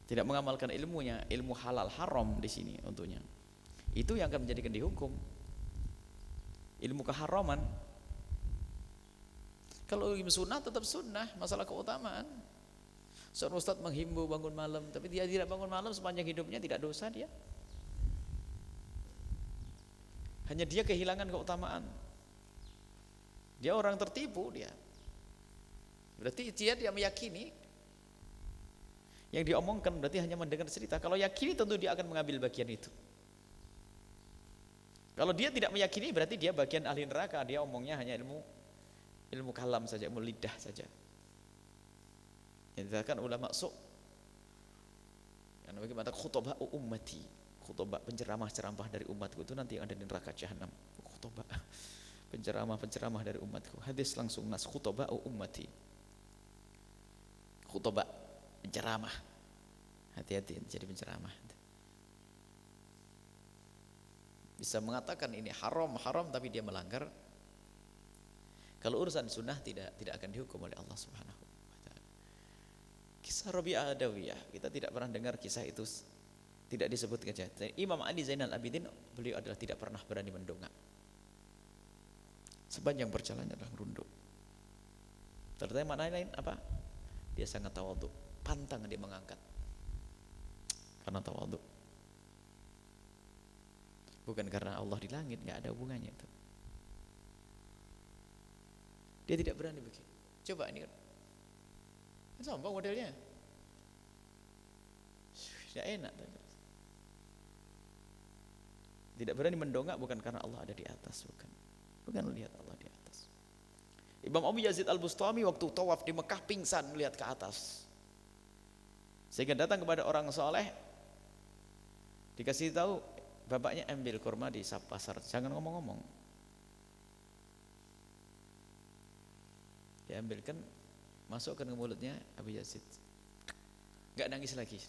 tidak mengamalkan ilmunya, ilmu halal haram di sini untuknya, itu yang akan menjadikan dihukum. Ilmu keharaman. Kalau ilmu sunnah tetap sunnah, masalah keutamaan. Seorang ustaz menghimbau bangun malam, tapi dia tidak bangun malam sepanjang hidupnya, tidak dosa dia. Hanya dia kehilangan keutamaan. Dia orang tertipu dia. Berarti dia meyakini yang diomongkan, berarti hanya mendengar cerita. Kalau yakini tentu dia akan mengambil bagian itu. Kalau dia tidak meyakini berarti dia bagian ahli neraka. Dia omongnya hanya ilmu kalam saja, ilmu lidah saja. Yang dikatakan ulama su', yang bagaimana khutbah ummati, khutbah penceramah-ceramah dari umatku itu nanti yang ada di neraka jahanam. Khutbah penceramah dari umatku. Hadis langsung nas khutbah ummati. Khutbah penceramah. Hati-hati jadi penceramah. Bisa mengatakan ini haram tapi dia melanggar. Kalau urusan sunnah tidak akan dihukum oleh Allah Subhanahu wa taala. Kisah Rabi'ah Adawiyah, kita tidak pernah dengar kisah itu, tidak disebut kejahatan. Imam Ali Zainal Abidin, beliau adalah tidak pernah berani mendongak. Sepanjang perjalanannya adalah runduk. Ternyata makna lain apa? Dia sangat tawadhu, pantang dia mengangkat. Karena tawadhu. Bukan karena Allah di langit, nggak ada hubungannya itu. Dia tidak berani begitu. Coba ini kan sombong modelnya. Tidak enak. Tidak berani mendongak bukan karena Allah ada di atas, bukan melihat Allah di atas. Imam Abu Yazid Al-Bustami waktu tawaf di Mekah pingsan melihat ke atas. Sehingga datang kepada orang soleh, dikasih tahu, bapaknya ambil kurma di pasar, jangan ngomong-ngomong. Dia ambilkan, masukkan ke mulutnya Abu Yazid. Gak nangis lagi.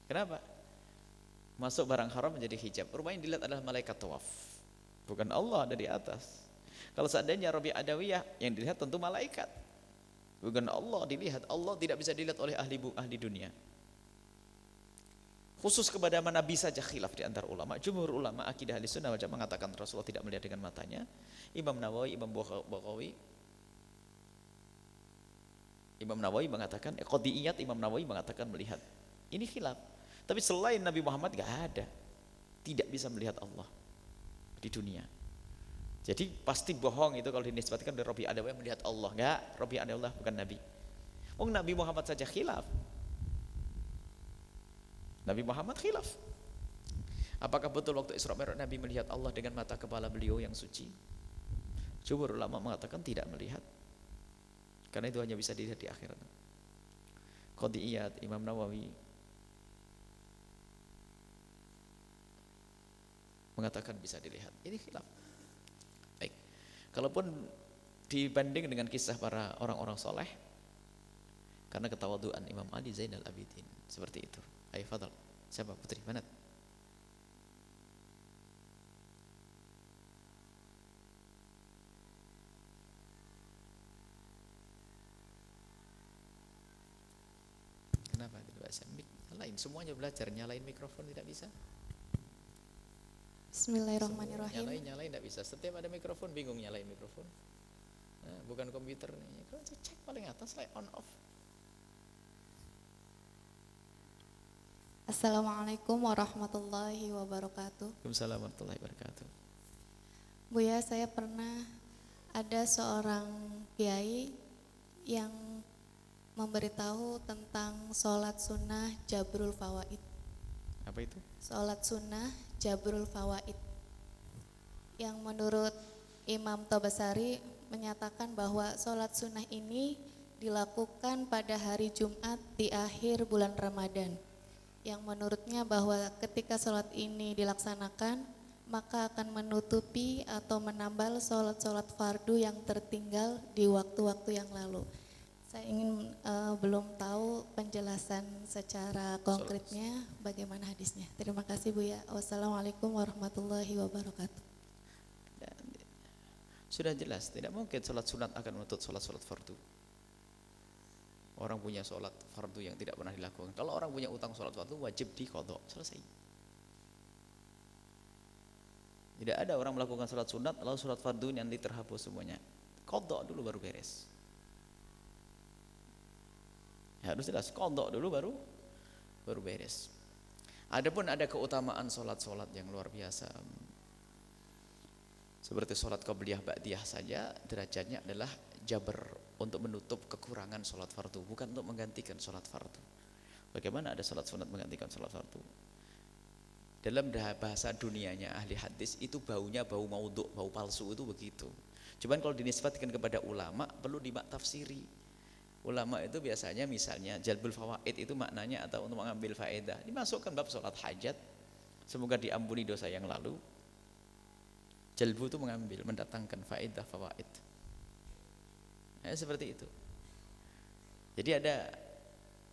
Kenapa? Masuk barang haram menjadi hijab. Rupanya yang dilihat adalah malaikat tawaf, bukan Allah ada di atas. Kalau seandainya Rabi'ah Adawiyah, yang dilihat tentu malaikat, bukan Allah dilihat. Allah tidak bisa dilihat oleh ahli dunia. Khusus kepada Nabi saja khilaf di antara ulama. Jumhur ulama akidah Ahlussunnah wal Jamaah mengatakan Rasulullah tidak melihat dengan matanya. Imam Nawawi mengatakan qadiyat, Imam Nawawi mengatakan melihat. Ini khilaf. Tapi selain Nabi Muhammad enggak ada, tidak bisa melihat Allah di dunia. Jadi pasti bohong itu kalau dinisbatkan dari Rabi'ah Adawiyah melihat Allah. Enggak, Rabi'ah Adawiyah bukan Nabi. Nabi Muhammad saja khilaf. Nabi Muhammad khilaf. Apakah betul waktu Isra Mi'raj Nabi melihat Allah dengan mata kepala beliau yang suci? Jumhur ulama mengatakan tidak melihat, karena itu hanya bisa dilihat di akhirat. Qadiyat, Imam Nawawi mengatakan bisa dilihat. Ini khilaf. Baik. Kalaupun dibanding dengan kisah para orang-orang soleh, karena ketawaduan Imam Ali Zainal Abidin seperti itu. Ayo fadal. Siapa putri? Mana? Kenapa tidak bisa? Nyalain, semuanya belajar nyalain mikrofon tidak bisa. Bismillahirrahmanirrahim. Nyalain tidak bisa. Setiap ada mikrofon bingung nyalain mikrofon. Nah, bukan komputer nih. Kalau cek paling atas lah on off. Assalamualaikum warahmatullahi wabarakatuh. Waalaikumsalam warahmatullahi wabarakatuh. Buya, saya pernah ada seorang kiai yang memberitahu tentang sholat sunnah Jabrul Fawaid. Apa itu? Sholat sunnah Jabrul Fawaid, yang menurut Imam Tobasari menyatakan bahwa sholat sunnah ini dilakukan pada hari Jumat di akhir bulan Ramadan, yang menurutnya bahwa ketika sholat ini dilaksanakan maka akan menutupi atau menambal sholat-sholat fardu yang tertinggal di waktu-waktu yang lalu. Saya ingin belum tahu penjelasan secara konkretnya bagaimana hadisnya. Terima kasih Buya. Wassalamualaikum warahmatullahi wabarakatuh. Sudah jelas, tidak mungkin sholat sunat akan menutup sholat-sholat fardu. Orang punya sholat fardu yang tidak pernah dilakukan. Kalau orang punya utang sholat fardu wajib diqadha, selesai. Tidak ada orang melakukan sholat sunat lalu sholat fardu nanti terhapus semuanya. Qadha dulu baru beres. Ya, harus jelas qadha dulu baru beres. Adapun ada keutamaan sholat-sholat yang luar biasa. Seperti sholat qabliyah ba'diyah saja derajatnya adalah jabr, untuk menutup kekurangan sholat fardu, bukan untuk menggantikan sholat fardu. Bagaimana ada sholat sunat menggantikan sholat fardu? Dalam bahasa dunianya ahli hadis itu baunya bau maudhu', bau palsu itu begitu. Cuman kalau dinisbatkan kepada ulama perlu dimaktafsiri. Ulama itu biasanya misalnya jalbul fawaid itu maknanya atau untuk mengambil faedah, dimasukkan bab sholat hajat, semoga diampuni dosa yang lalu. Jalbu itu mengambil, mendatangkan faedah fawaid. Seperti itu. Jadi ada,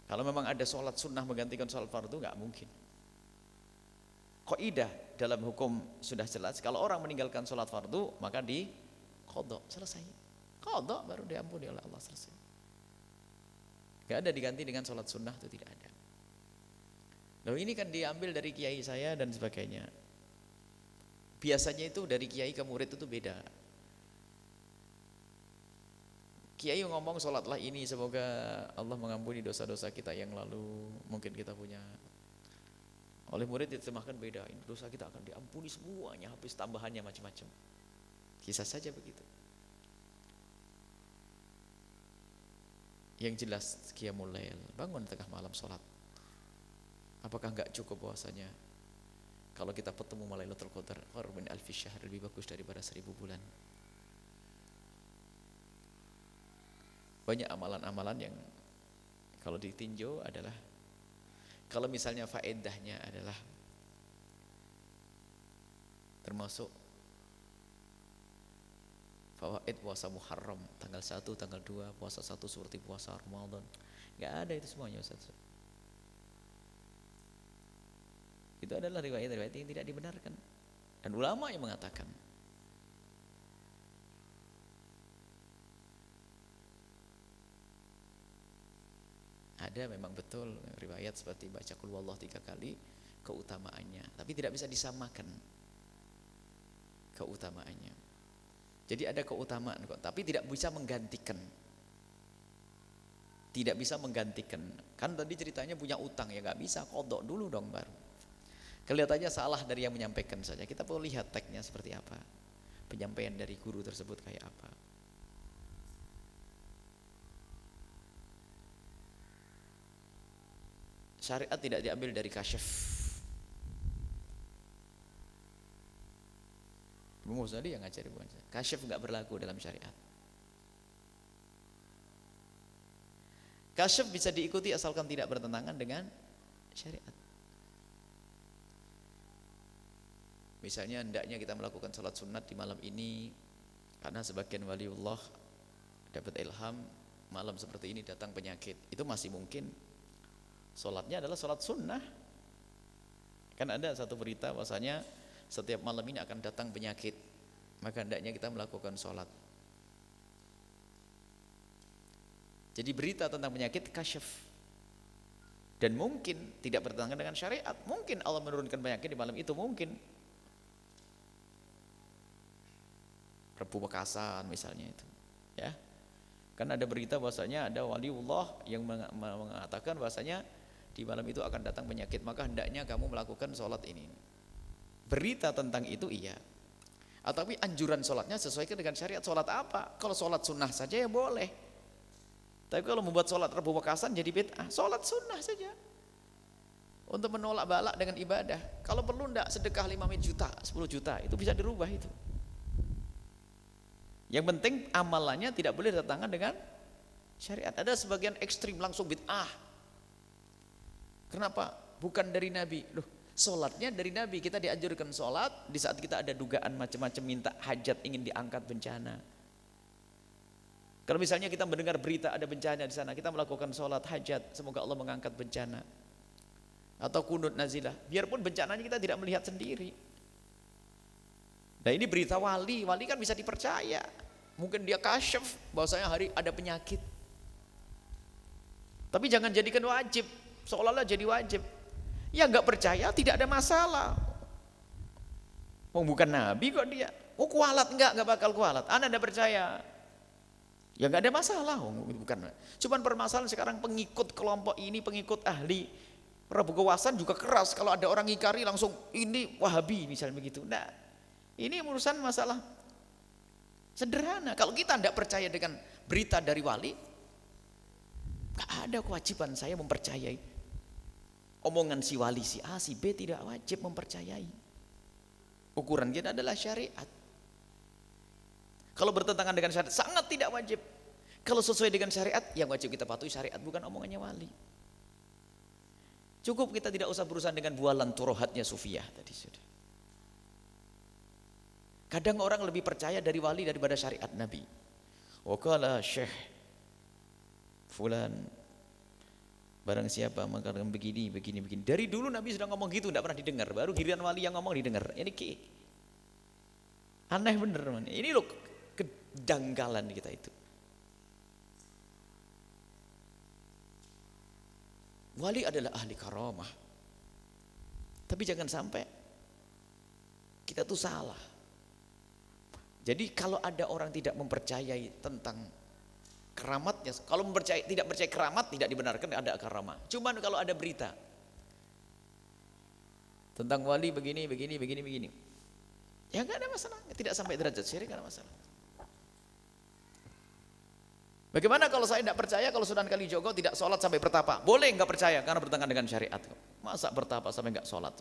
kalau memang ada sholat sunnah menggantikan sholat fardu, nggak mungkin. Kaidah dalam hukum sudah jelas, kalau orang meninggalkan sholat fardu maka di qadha, selesai. Qadha baru diampuni oleh Allah, selesai. Gak ada diganti dengan sholat sunnah, itu tidak ada. Loh ini kan diambil dari kiai saya dan sebagainya. Biasanya itu dari kiai ke murid itu beda. Kiai ngomong sholatlah ini semoga Allah mengampuni dosa-dosa kita yang lalu, mungkin kita punya. Oleh murid diterjemahkan beda, ini dosa kita akan diampuni semuanya, habis tambahannya macam-macam. Kisah saja begitu. Yang jelas qiyamul lail, bangun tengah malam sholat. Apakah enggak cukup bahwasanya kalau kita bertemu Lailatul Qadar khairun min alfi syahr, lebih bagus daripada 1000 bulan. Banyak amalan-amalan yang kalau ditinjau adalah, kalau misalnya faedahnya adalah termasuk fawaid puasa Muharram tanggal 1, tanggal 2, puasa 1 seperti puasa Ramadan. Enggak ada itu semuanya, Ustaz. Itu adalah riwayat-riwayat yang tidak dibenarkan. Dan ulama yang mengatakan ada memang betul riwayat seperti baca qul huwallahu 3 kali keutamaannya, tapi tidak bisa disamakan keutamaannya. Jadi ada keutamaan kok, tapi tidak bisa menggantikan. Tidak bisa menggantikan. Kan tadi ceritanya punya utang, ya nggak bisa, qadha dulu dong baru. Kelihatannya salah dari yang menyampaikan saja. Kita perlu lihat teksnya seperti apa, penyampaian dari guru tersebut kayak apa. Syariat tidak diambil dari kasyaf. Ibu Musnadi yang ngajari, bukan saya. Kasyaf nggak berlaku dalam syariat. Kasyaf bisa diikuti asalkan tidak bertentangan dengan syariat. Misalnya hendaknya kita melakukan salat sunat di malam ini karena sebagian waliullah dapat ilham malam seperti ini datang penyakit. Itu masih mungkin. Salatnya adalah salat sunnah. Kan ada satu berita bahwasanya setiap malam ini akan datang penyakit, maka hendaknya kita melakukan salat. Jadi berita tentang penyakit kasyaf. Dan mungkin tidak bertentangan dengan syariat. Mungkin Allah menurunkan penyakit di malam itu, mungkin. Rebu Bekasan misalnya itu, ya. Kan ada berita bahwasanya ada waliullah yang mengatakan bahwasanya di malam itu akan datang penyakit, maka hendaknya kamu melakukan sholat ini. Berita tentang itu iya. Tapi anjuran sholatnya sesuaikan dengan syariat. Sholat apa? Kalau sholat sunnah saja ya boleh. Tapi kalau membuat sholat Rebu Bekasan jadi bid'ah, sholat sunnah saja. Untuk menolak balak dengan ibadah. Kalau perlu enggak sedekah 5 juta, 10 juta, itu bisa dirubah itu. Yang penting amalannya tidak boleh bertentangan dengan syariat. Ada sebagian ekstrim langsung bid'ah. Kenapa? Bukan dari Nabi. Loh, sholatnya dari Nabi. Kita dianjurkan sholat di saat kita ada dugaan macam-macam, minta hajat, ingin diangkat bencana. Kalau misalnya kita mendengar berita ada bencana di sana, kita melakukan sholat hajat, semoga Allah mengangkat bencana. Atau kunut nazilah, biarpun bencananya kita tidak melihat sendiri. Nah ini berita wali kan bisa dipercaya. Mungkin dia kasyaf bahwasanya hari ada penyakit. Tapi jangan jadikan wajib, seolah-olah jadi wajib. Ya nggak percaya tidak ada masalah. Oh bukan nabi kok dia. Oh kualat nggak bakal kualat. Anda tidak percaya. Ya nggak ada masalah. Oh, bukan. Cuman permasalahan sekarang pengikut kelompok ini, pengikut ahli Rabu Kewasan juga keras. Kalau ada orang ngikari langsung ini Wahabi misalnya begitu. Nah, ini urusan masalah sederhana. Kalau kita tidak percaya dengan berita dari wali, gak ada kewajiban saya mempercayai omongan si wali si A, si B, tidak wajib mempercayai. Ukuran kita adalah syariat. Kalau bertentangan dengan syariat sangat tidak wajib. Kalau sesuai dengan syariat, yang wajib kita patuhi syariat, bukan omongannya wali. Cukup kita tidak usah berurusan dengan bualan turohatnya sufiyah tadi sudah. Kadang orang lebih percaya dari wali daripada syariat Nabi. Wakala Syekh Fulan Barang siapa mengatakan begini. Dari dulu Nabi sudah ngomong gitu, tidak pernah didengar. Baru giliran wali yang ngomong didengar. Ini aneh bener man. Ini loh kedangkalan kita itu. Wali adalah ahli karamah. Tapi jangan sampai kita tuh salah. Jadi kalau ada orang tidak mempercayai tentang keramatnya, kalau tidak percaya keramat tidak dibenarkan ada karamah. Cuman kalau ada berita tentang wali begini, ya nggak ada masalah, tidak sampai derajat syirik, nggak ada masalah. Bagaimana kalau saya tidak percaya kalau Sunan Kalijogo tidak sholat sampai bertapa? Boleh nggak percaya karena bertentangan dengan syariat. Masa bertapa sampai nggak sholat?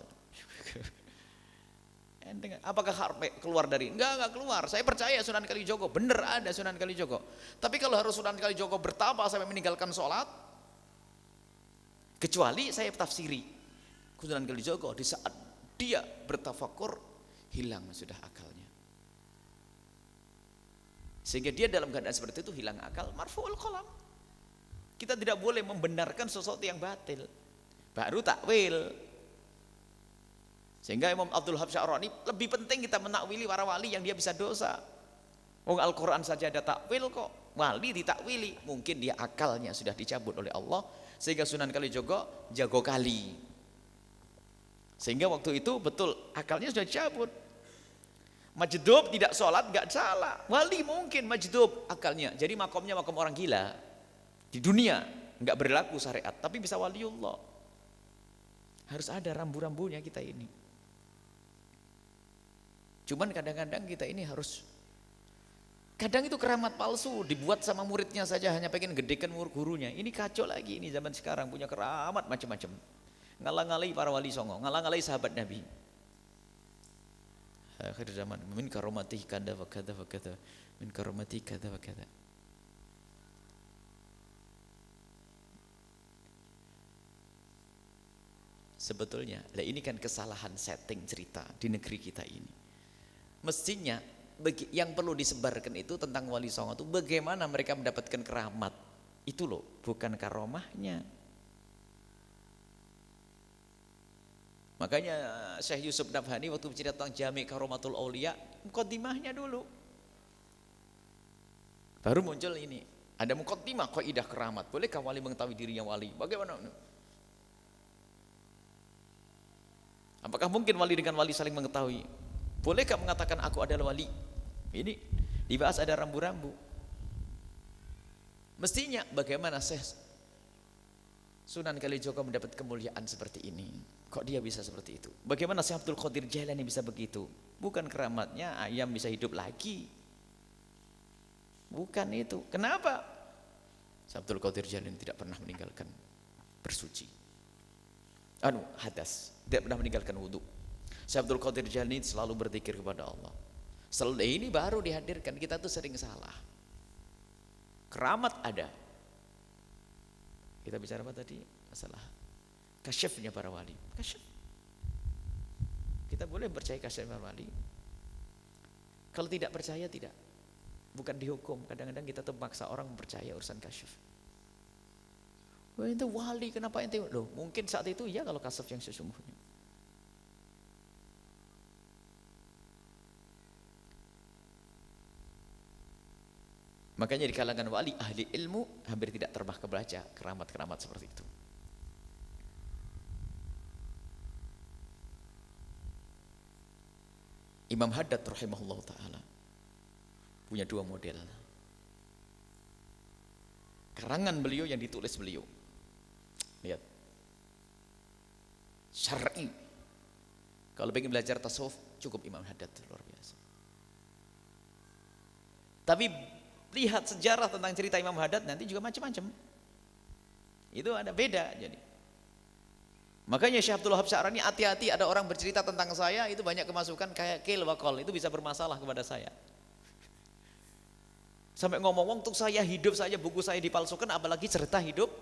Apakah keluar dari? Enggak keluar. Saya percaya Sunan Kalijogo, bener ada Sunan Kalijogo. Tapi kalau harus Sunan Kalijogo bertapa sampai meninggalkan sholat, kecuali saya tafsiri Sunan Kalijogo di saat dia bertafakur hilang sudah akalnya. Sehingga dia dalam keadaan seperti itu hilang akal, marfu'ul qalam. Kita tidak boleh membenarkan sesuatu yang batil. Baru takwil. Sehingga Imam Abdul Wahab Sya'rani lebih penting kita menakwili para wali yang dia bisa dosa. Al-Quran saja ada takwil kok. Wali ditakwili, mungkin dia akalnya sudah dicabut oleh Allah sehingga Sunan Kalijogo jago kali. Sehingga waktu itu betul akalnya sudah dicabut. Majdub tidak sholat nggak salah. Wali mungkin majdub akalnya. Jadi makomnya makom orang gila di dunia nggak berlaku syariat, tapi bisa waliullah. Harus ada rambu-rambunya kita ini. Cuman kadang-kadang kita ini harus, kadang itu keramat palsu dibuat sama muridnya saja hanya pengen gedekan gurunya. Ini kacau lagi, ini zaman sekarang punya keramat macam-macam. Ngalang-ngalai para wali songo, ngalang-ngalai sahabat Nabi. Akhir zaman, min karomati kada wa kada wa kada, min karomati kada wa kada. Sebetulnya, ini kan kesalahan setting cerita di negeri kita ini. Mestinya yang perlu disebarkan itu tentang wali songo itu bagaimana mereka mendapatkan keramat. Itu loh, bukan karomahnya. Makanya Syekh Yusuf Nabhani waktu bercerita tentang Jami' Karomatul Aulia, mukaddimahnya dulu. Baru muncul ini, ada mukaddimah kaidah keramat. Bolehkah wali mengetahui dirinya wali? Bagaimana? Apakah mungkin wali dengan wali saling mengetahui? Bolehkah mengatakan aku adalah wali? Ini dibahas ada rambu-rambu. Mestinya bagaimana Syekh Sunan Kalijogo mendapat kemuliaan seperti ini? Kok dia bisa seperti itu? Bagaimana Syekh Abdul Qadir Jailani bisa begitu? Bukan keramatnya ayam bisa hidup lagi. Bukan itu. Kenapa? Syekh Abdul Qadir Jailani tidak pernah meninggalkan bersuci. Hadas, tidak pernah meninggalkan wudhu. Syekh Abdul Qadir Jailani selalu berzikir kepada Allah. Selalu ini baru dihadirkan, kita tuh sering salah. Keramat ada. Kita bicara apa tadi? Masalah kasyafnya para wali. Kasyaf. Kita boleh percaya kasyaf para wali. Kalau tidak percaya tidak. Bukan dihukum. Kadang-kadang kita terpaksa orang mempercaya urusan kasyaf. Wah itu wali, kenapa ente? Loh, mungkin saat itu ya kalau kasyaf yang sesungguhnya. Makanya di kalangan wali ahli ilmu hampir tidak kebaca keramat-keramat seperti itu. Imam Haddad rahimahullah ta'ala punya dua model. Karangan beliau yang ditulis beliau. Lihat. Syar'i. Kalau ingin belajar tasawuf cukup Imam Haddad, luar biasa. Tapi lihat sejarah tentang cerita Imam Haddad nanti juga macam-macam. Itu ada beda jadi. Makanya Syekh Abdul Wahab Sya'rani hati-hati ada orang bercerita tentang saya itu banyak kemasukan kayak kil wakol, itu bisa bermasalah kepada saya. Sampai ngomong-ngomong untuk saya hidup saja buku saya dipalsukan apalagi cerita hidup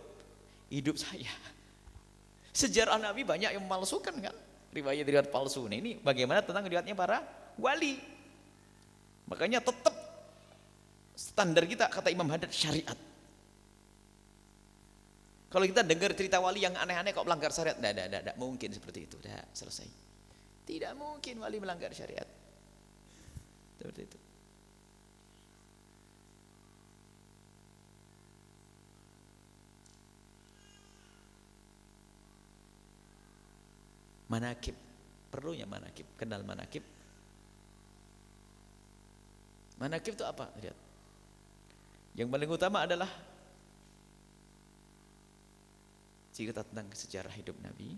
saya. Sejarah Nabi banyak yang memalsukan kan, riwayat-riwayat palsu. Ini bagaimana tentang riwayatnya para wali. Makanya tetap standar kita kata Imam Haddad syariat. Kalau kita dengar cerita wali yang aneh-aneh kok melanggar syariat, tidak mungkin seperti itu. Dah, selesai. Tidak mungkin wali melanggar syariat. Seperti itu. Manakib, perlunya manakib, kenal manakib. Manakib itu apa? Lihat. Yang paling utama adalah cerita tentang sejarah hidup Nabi.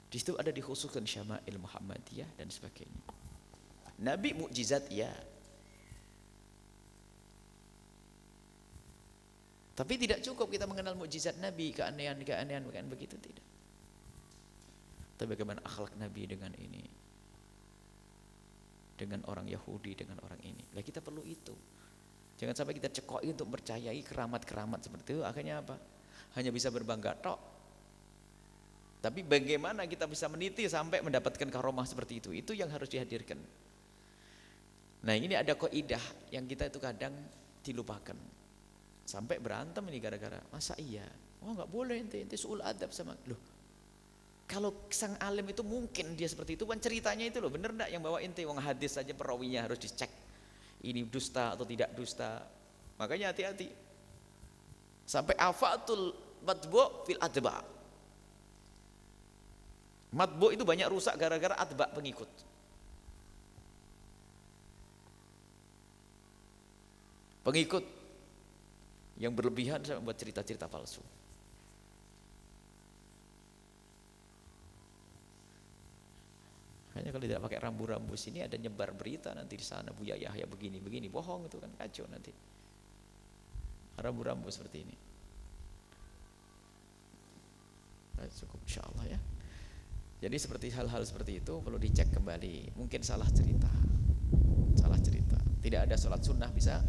Di situ ada dikhususkan Syama'il Muhammadiyah dan sebagainya. Nabi mukjizat ya. Tapi tidak cukup kita mengenal mukjizat Nabi, keanehan-keanehan bukan begitu, tidak. Tapi bagaimana akhlak Nabi dengan ini, dengan orang Yahudi, dengan orang ini. Nah, kita perlu itu. Jangan sampai kita cekoi untuk percayai keramat-keramat seperti itu. Akhirnya apa? Hanya bisa berbangga tok. Tapi bagaimana kita bisa meniti sampai mendapatkan karomah seperti itu yang harus dihadirkan. Nah, ini ada kaidah yang kita itu kadang dilupakan. Sampai berantem ini gara-gara, masa iya? Oh, nggak boleh ente suul adab sama loh. Kalau sang alim itu mungkin dia seperti itu kan ceritanya itu loh, bener enggak yang bawa ente? Wong hadis saja perawinya harus dicek. Ini dusta atau tidak dusta. Makanya hati-hati. Sampai afatul matbu' fil adba'. Matbu' itu banyak rusak gara-gara adba' pengikut. Pengikut yang berlebihan sampai membuat cerita-cerita palsu. Hanya kalau tidak pakai rambu-rambu sini ada nyebar berita nanti di sana Buya Yahya begini, bohong itu kan kacau nanti. Rambu-rambu seperti ini. Nah, cukup insyaallah ya. Jadi seperti hal-hal seperti itu perlu dicek kembali. Mungkin salah cerita. Tidak ada sholat sunnah bisa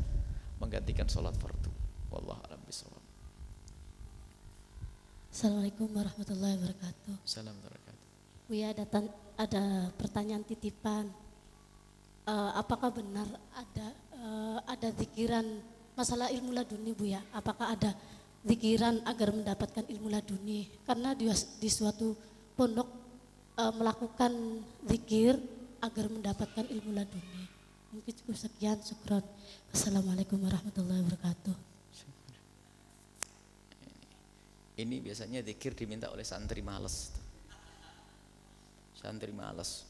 menggantikan sholat fardu. Wallahu a'lam bishawab. Assalamualaikum warahmatullahi wabarakatuh. Assalamualaikum warahmatullahi wabarakatuh. Buya, ada pertanyaan titipan. Apakah benar ada zikiran masalah ilmu laduni, Buya? Apakah ada zikiran agar mendapatkan ilmu laduni? Karena di suatu pondok melakukan zikir agar mendapatkan ilmu laduni. Mungkin cukup sekian, syukron. Assalamualaikum warahmatullahi wabarakatuh. Ini biasanya zikir diminta oleh santri malas. Santri malas.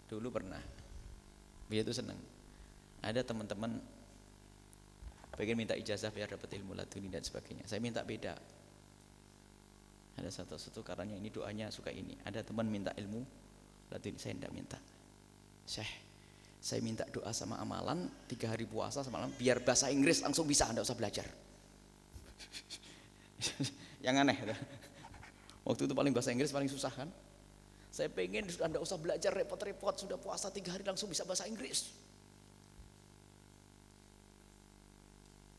Dulu pernah, dia tuh senang. Ada teman-teman pengen minta ijazah biar dapat ilmu laduni dan sebagainya. Saya minta beda. Ada satu karanya ini doanya suka ini. Ada teman minta ilmu laduni, saya tidak minta. Syekh, saya minta doa sama amalan 3 hari puasa sama amalan biar bahasa Inggris langsung bisa, tidak usah belajar. Yang aneh. Waktu itu paling bahasa Inggris paling susah kan. Saya pengen Anda usah belajar repot-repot, sudah puasa 3 hari langsung bisa bahasa Inggris.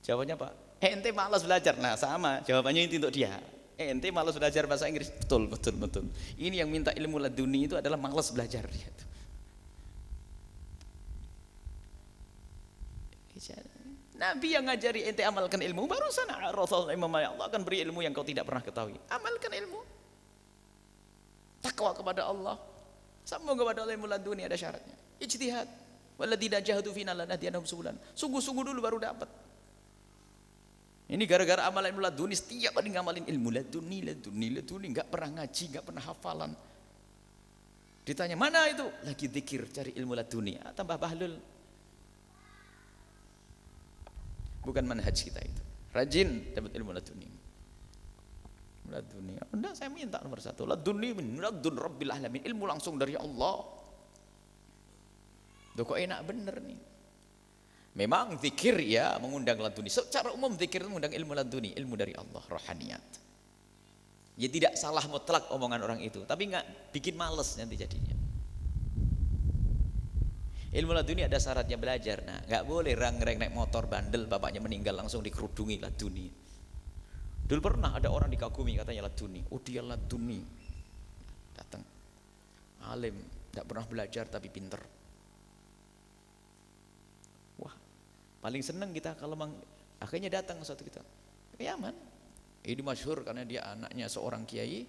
Jawabannya Pak, ente malas belajar. Nah sama jawabannya itu untuk dia. Ente malas belajar bahasa Inggris. Betul. Ini yang minta ilmu laduni itu adalah malas belajar dia. Nabi yang ngajari ente amalkan ilmu, barusan Rasulullah Imam Allah akan beri ilmu yang kau tidak pernah ketahui. Amalkan ilmu. Takwa kepada Allah. Sambung kepada Allah, ilmu laduni ada syaratnya. Ijtihad. Walladzina jahadu fina lanahdiyannahum subulan. Sungguh-sungguh dulu baru dapat. Ini gara-gara amalan ilmu laduni, setiap kali ngamalin ilmu laduni, enggak pernah ngaji, enggak pernah hafalan. Ditanya, "Mana itu?" Lagi zikir cari ilmu laduni. Tambah bahlul. Bukan manhaj kita itu. Rajin dapat ilmu laduni. Laduni. Enggak, saya minta nomor 1. Laduni min ladun rabbil alamin. Ilmu langsung dari Allah. Duh, kok enak bener nih. Memang zikir ya mengundang laduni. Secara umum zikir mengundang ilmu laduni, ilmu dari Allah, rohaniyat. Ya tidak salah mutlak omongan orang itu, tapi enggak bikin males nanti jadinya. Ilmu laduni ada syaratnya belajar. Nah, nggak boleh rang-rang naik motor bandel, bapaknya meninggal langsung dikerudungi laduni. Dulu pernah ada orang dikagumi katanya laduni. Oh dia laduni. Datang. Alim, nggak pernah belajar tapi pinter. Wah, paling seneng kita kalau akhirnya datang suatu kita. Ke Yaman. Ini masyhur karena dia anaknya seorang kiai.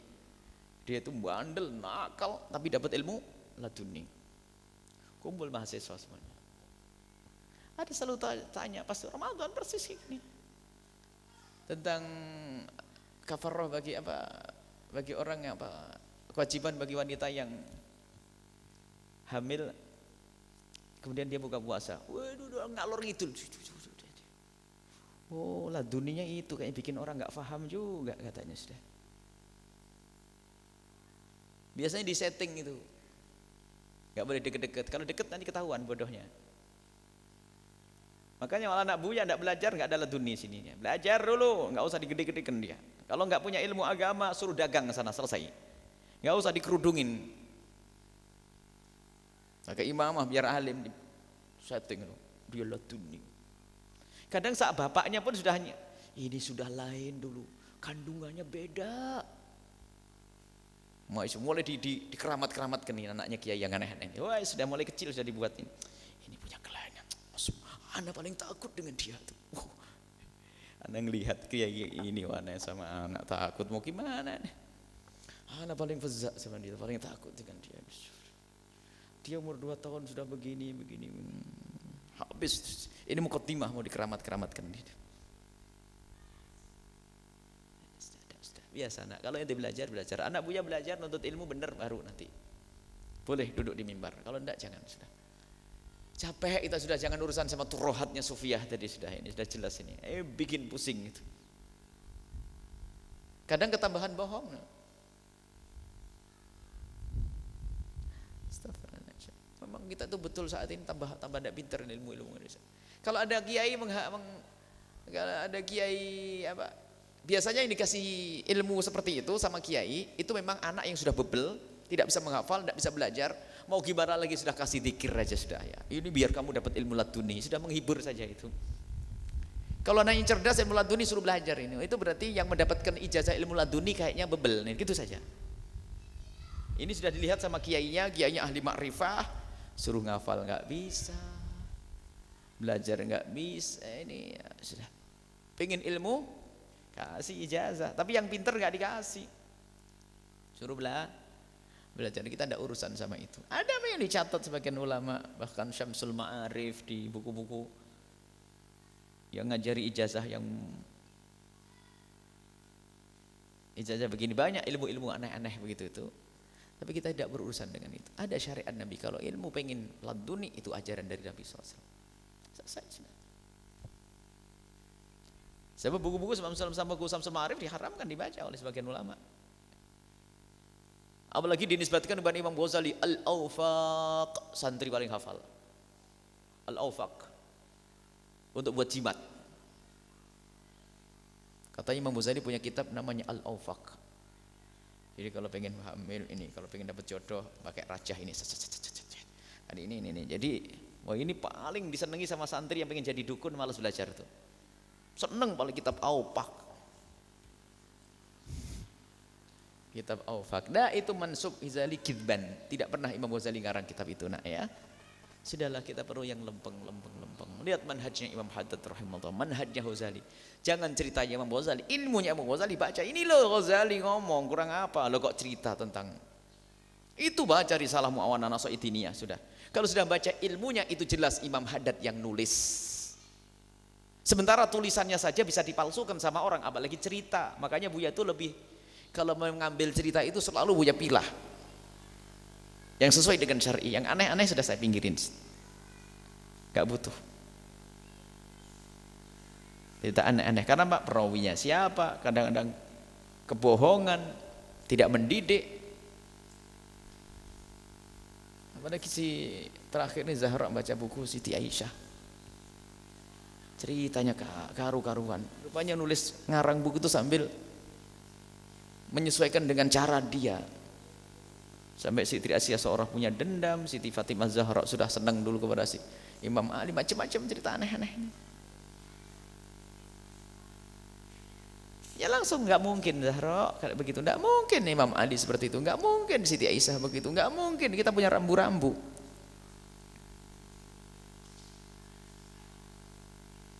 Dia itu bandel, nakal, tapi dapat ilmu laduni. Kumpul mahasiswa semuanya. Ada selalu tanya pas Ramadan persis ini tentang kafarah bagi apa? Bagi orang yang apa? Kewajiban bagi wanita yang hamil kemudian dia buka puasa. Waduh, ngalor ngidul. Oh, laduninya itu kayak bikin orang nggak paham juga katanya sudah. Biasanya di setting itu, nggak boleh deket-deket. Kalau deket nanti ketahuan bodohnya. Makanya malah anak buya nggak belajar nggak ada laduni sininya. Belajar dulu, nggak usah digede-gedekan dia. Kalau nggak punya ilmu agama suruh dagang sana selesai. Nggak usah dikerudungin. Maka imamah biar alim di setting loh, dia laduni. Kadang saat bapaknya pun sudah ini sudah lain dulu, kandungannya beda. Mulai dikeramat-keramatkan nih anaknya kiai yang aneh-aneh. Wah, sudah mulai kecil sudah dibuatin. Ini punya kelainan. Anak paling takut dengan dia tuh. Anak ngelihat kiai ini mana sama anak takut mau gimana nih. Anak paling fezak sama dia, paling takut dengan dia. Dia umur 2 tahun sudah begini. Habis ini mukadimah mau dikeramat-keramatkan dia. Biasa nak, kalau ente belajar, anak buya belajar nuntut ilmu bener baru nanti boleh duduk di mimbar, kalau enggak jangan, sudah capek kita sudah, jangan urusan sama turohatnya Sufiyah tadi, sudah ini sudah jelas ini, bikin pusing itu. Kadang ketambahan bohong. Memang kita tuh betul saat ini tambah tidak pintar ilmu Indonesia. Kalau ada kiai apa? Biasanya yang dikasih ilmu seperti itu sama kiai itu memang anak yang sudah bebel, tidak bisa menghafal, tidak bisa belajar. Mau gimana lagi, sudah kasih zikir aja sudah ya. Ini biar kamu dapat ilmu laduni, sudah menghibur saja itu. Kalau anak yang cerdas ilmu laduni suruh belajar ini, itu berarti yang mendapatkan ijazah ilmu laduni kayaknya bebel nih, gitu saja. Ini sudah dilihat sama kiainya ahli makrifah, suruh ngafal nggak bisa, belajar nggak bisa, ini ya, sudah. Pengen ilmu, kasih ijazah, tapi yang pinter nggak dikasih, suruh belajar. Kita tidak urusan sama itu. Ada yang dicatat sebagian ulama, bahkan Syamsul Ma'arif di buku-buku yang ngajari ijazah yang ijazah begini, banyak ilmu-ilmu aneh-aneh begitu itu. Tapi kita tidak berurusan dengan itu. Ada syariat Nabi, kalau ilmu pengen laduni itu ajaran dari Nabi SAW. Selesai sudah. Sebab buku-buku sama buku Syamsul Ma'arif diharamkan dibaca oleh sebagian ulama. Apalagi dinisbatkan kepada Imam Ghazali, Al-Awfaq, santri paling hafal. Al-Awfaq untuk buat jimat. Katanya Imam Ghazali punya kitab namanya Al-Awfaq. Jadi kalau pengen hamil ini, kalau pengen dapat jodoh pakai rajah ini. Ini. Jadi, wah ini paling disenangi sama santri yang pengen jadi dukun, malas belajar tuh. Seneng paling kitab Awfaq. Kitab Awfaq. Nah itu mansub Ghazali kidban. Tidak pernah Imam Ghazali ngarang kitab itu nak ya. Sudahlah, kita perlu yang lempeng. Lihat manhajnya Imam Haddad rahimahullah, manhajnya Ghazali. Jangan ceritanya Imam Ghazali, ilmunya Imam Ghazali baca. Ini loh Ghazali ngomong, kurang apa? Lo kok cerita tentang itu, baca Risalah Mu'awana Nasaidiniyah sudah. Kalau sudah baca ilmunya itu jelas Imam Haddad yang nulis. Sementara tulisannya saja bisa dipalsukan sama orang, apalagi cerita. Makanya Buya itu lebih, kalau mengambil cerita itu selalu Buya pilah yang sesuai dengan syar'i. Yang aneh-aneh sudah saya pinggirin, gak butuh. Cerita aneh-aneh karena Pak perawinya siapa, kadang-kadang kebohongan, tidak mendidik. Apalagi si terakhir ini Zahra baca buku Siti Aisyah, ceritanya karu-karuan. Rupanya nulis ngarang buku itu sambil menyesuaikan dengan cara dia. Sampai Siti Aisyah seorang punya dendam, Siti Fatimah Zahra sudah senang dulu kepada si Imam Ali, macam-macam cerita aneh-aneh. Ya langsung nggak mungkin Zahra kayak begitu, nggak mungkin Imam Ali seperti itu, nggak mungkin Siti Aisyah begitu, nggak mungkin. Kita punya rambu-rambu.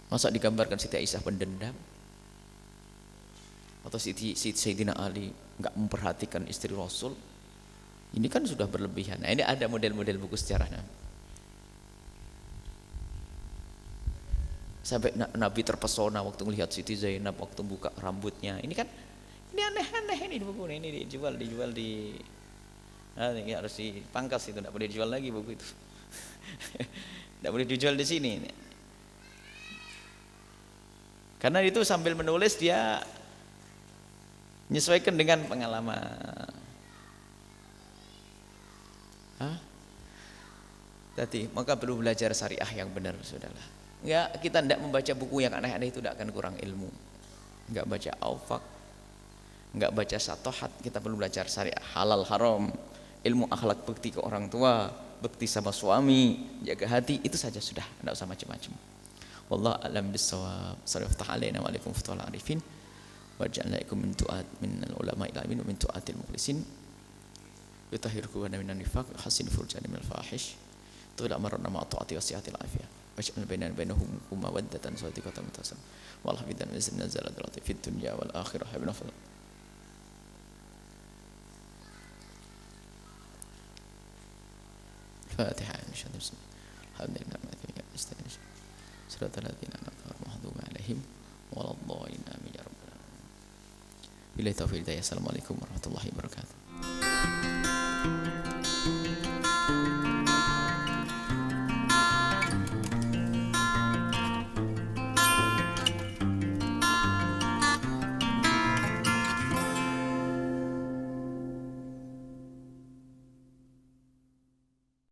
Masa digambarkan Siti Aisyah pendendam? atau Sayyidina Ali nggak memperhatikan istri Rasul, ini kan sudah berlebihan. Nah, ini ada model-model buku sejarah Nabi. Sampai Nabi terpesona waktu melihat Siti Zainab waktu buka rambutnya. Ini kan ini aneh-aneh ini buku ini dijual di ini harus dipangkas, itu tidak boleh dijual lagi buku itu. Tidak boleh dijual di sini. Karena itu sambil menulis dia menyesuaikan dengan pengalaman. Tadi maka perlu belajar syariah yang benar, saudara. Enggak, kita tidak membaca buku yang aneh-aneh itu tidak akan kurang ilmu. Enggak baca aufak, enggak baca satohat, kita perlu belajar syariah, halal haram, ilmu akhlak, bekti ke orang tua, bekti sama suami, jaga hati, itu saja sudah, tidak usah macam-macam. Wallahu a'lam bissawab. Sallallahu alaina wa alaikum futul arifin wa ja'alaikum min ulama ila min tu'atil mukhlisin yutahhirukum minan nifaq hasin furjan minal fahish tula marna ma ta'ati wa si'atil afiyah waj'al bainahum mawaddatan sadiqatan mutasam wallahu bidan nazala fid dunya wal akhirah habna fil Fatiha insyaallah alhamdulillah suratul ladzina an'amta maghdubi alaihim waladdallin amin ya rabbal alamin. Billahi taufiq hidayah. Assalamualaikum warahmatullahi wabarakatuh.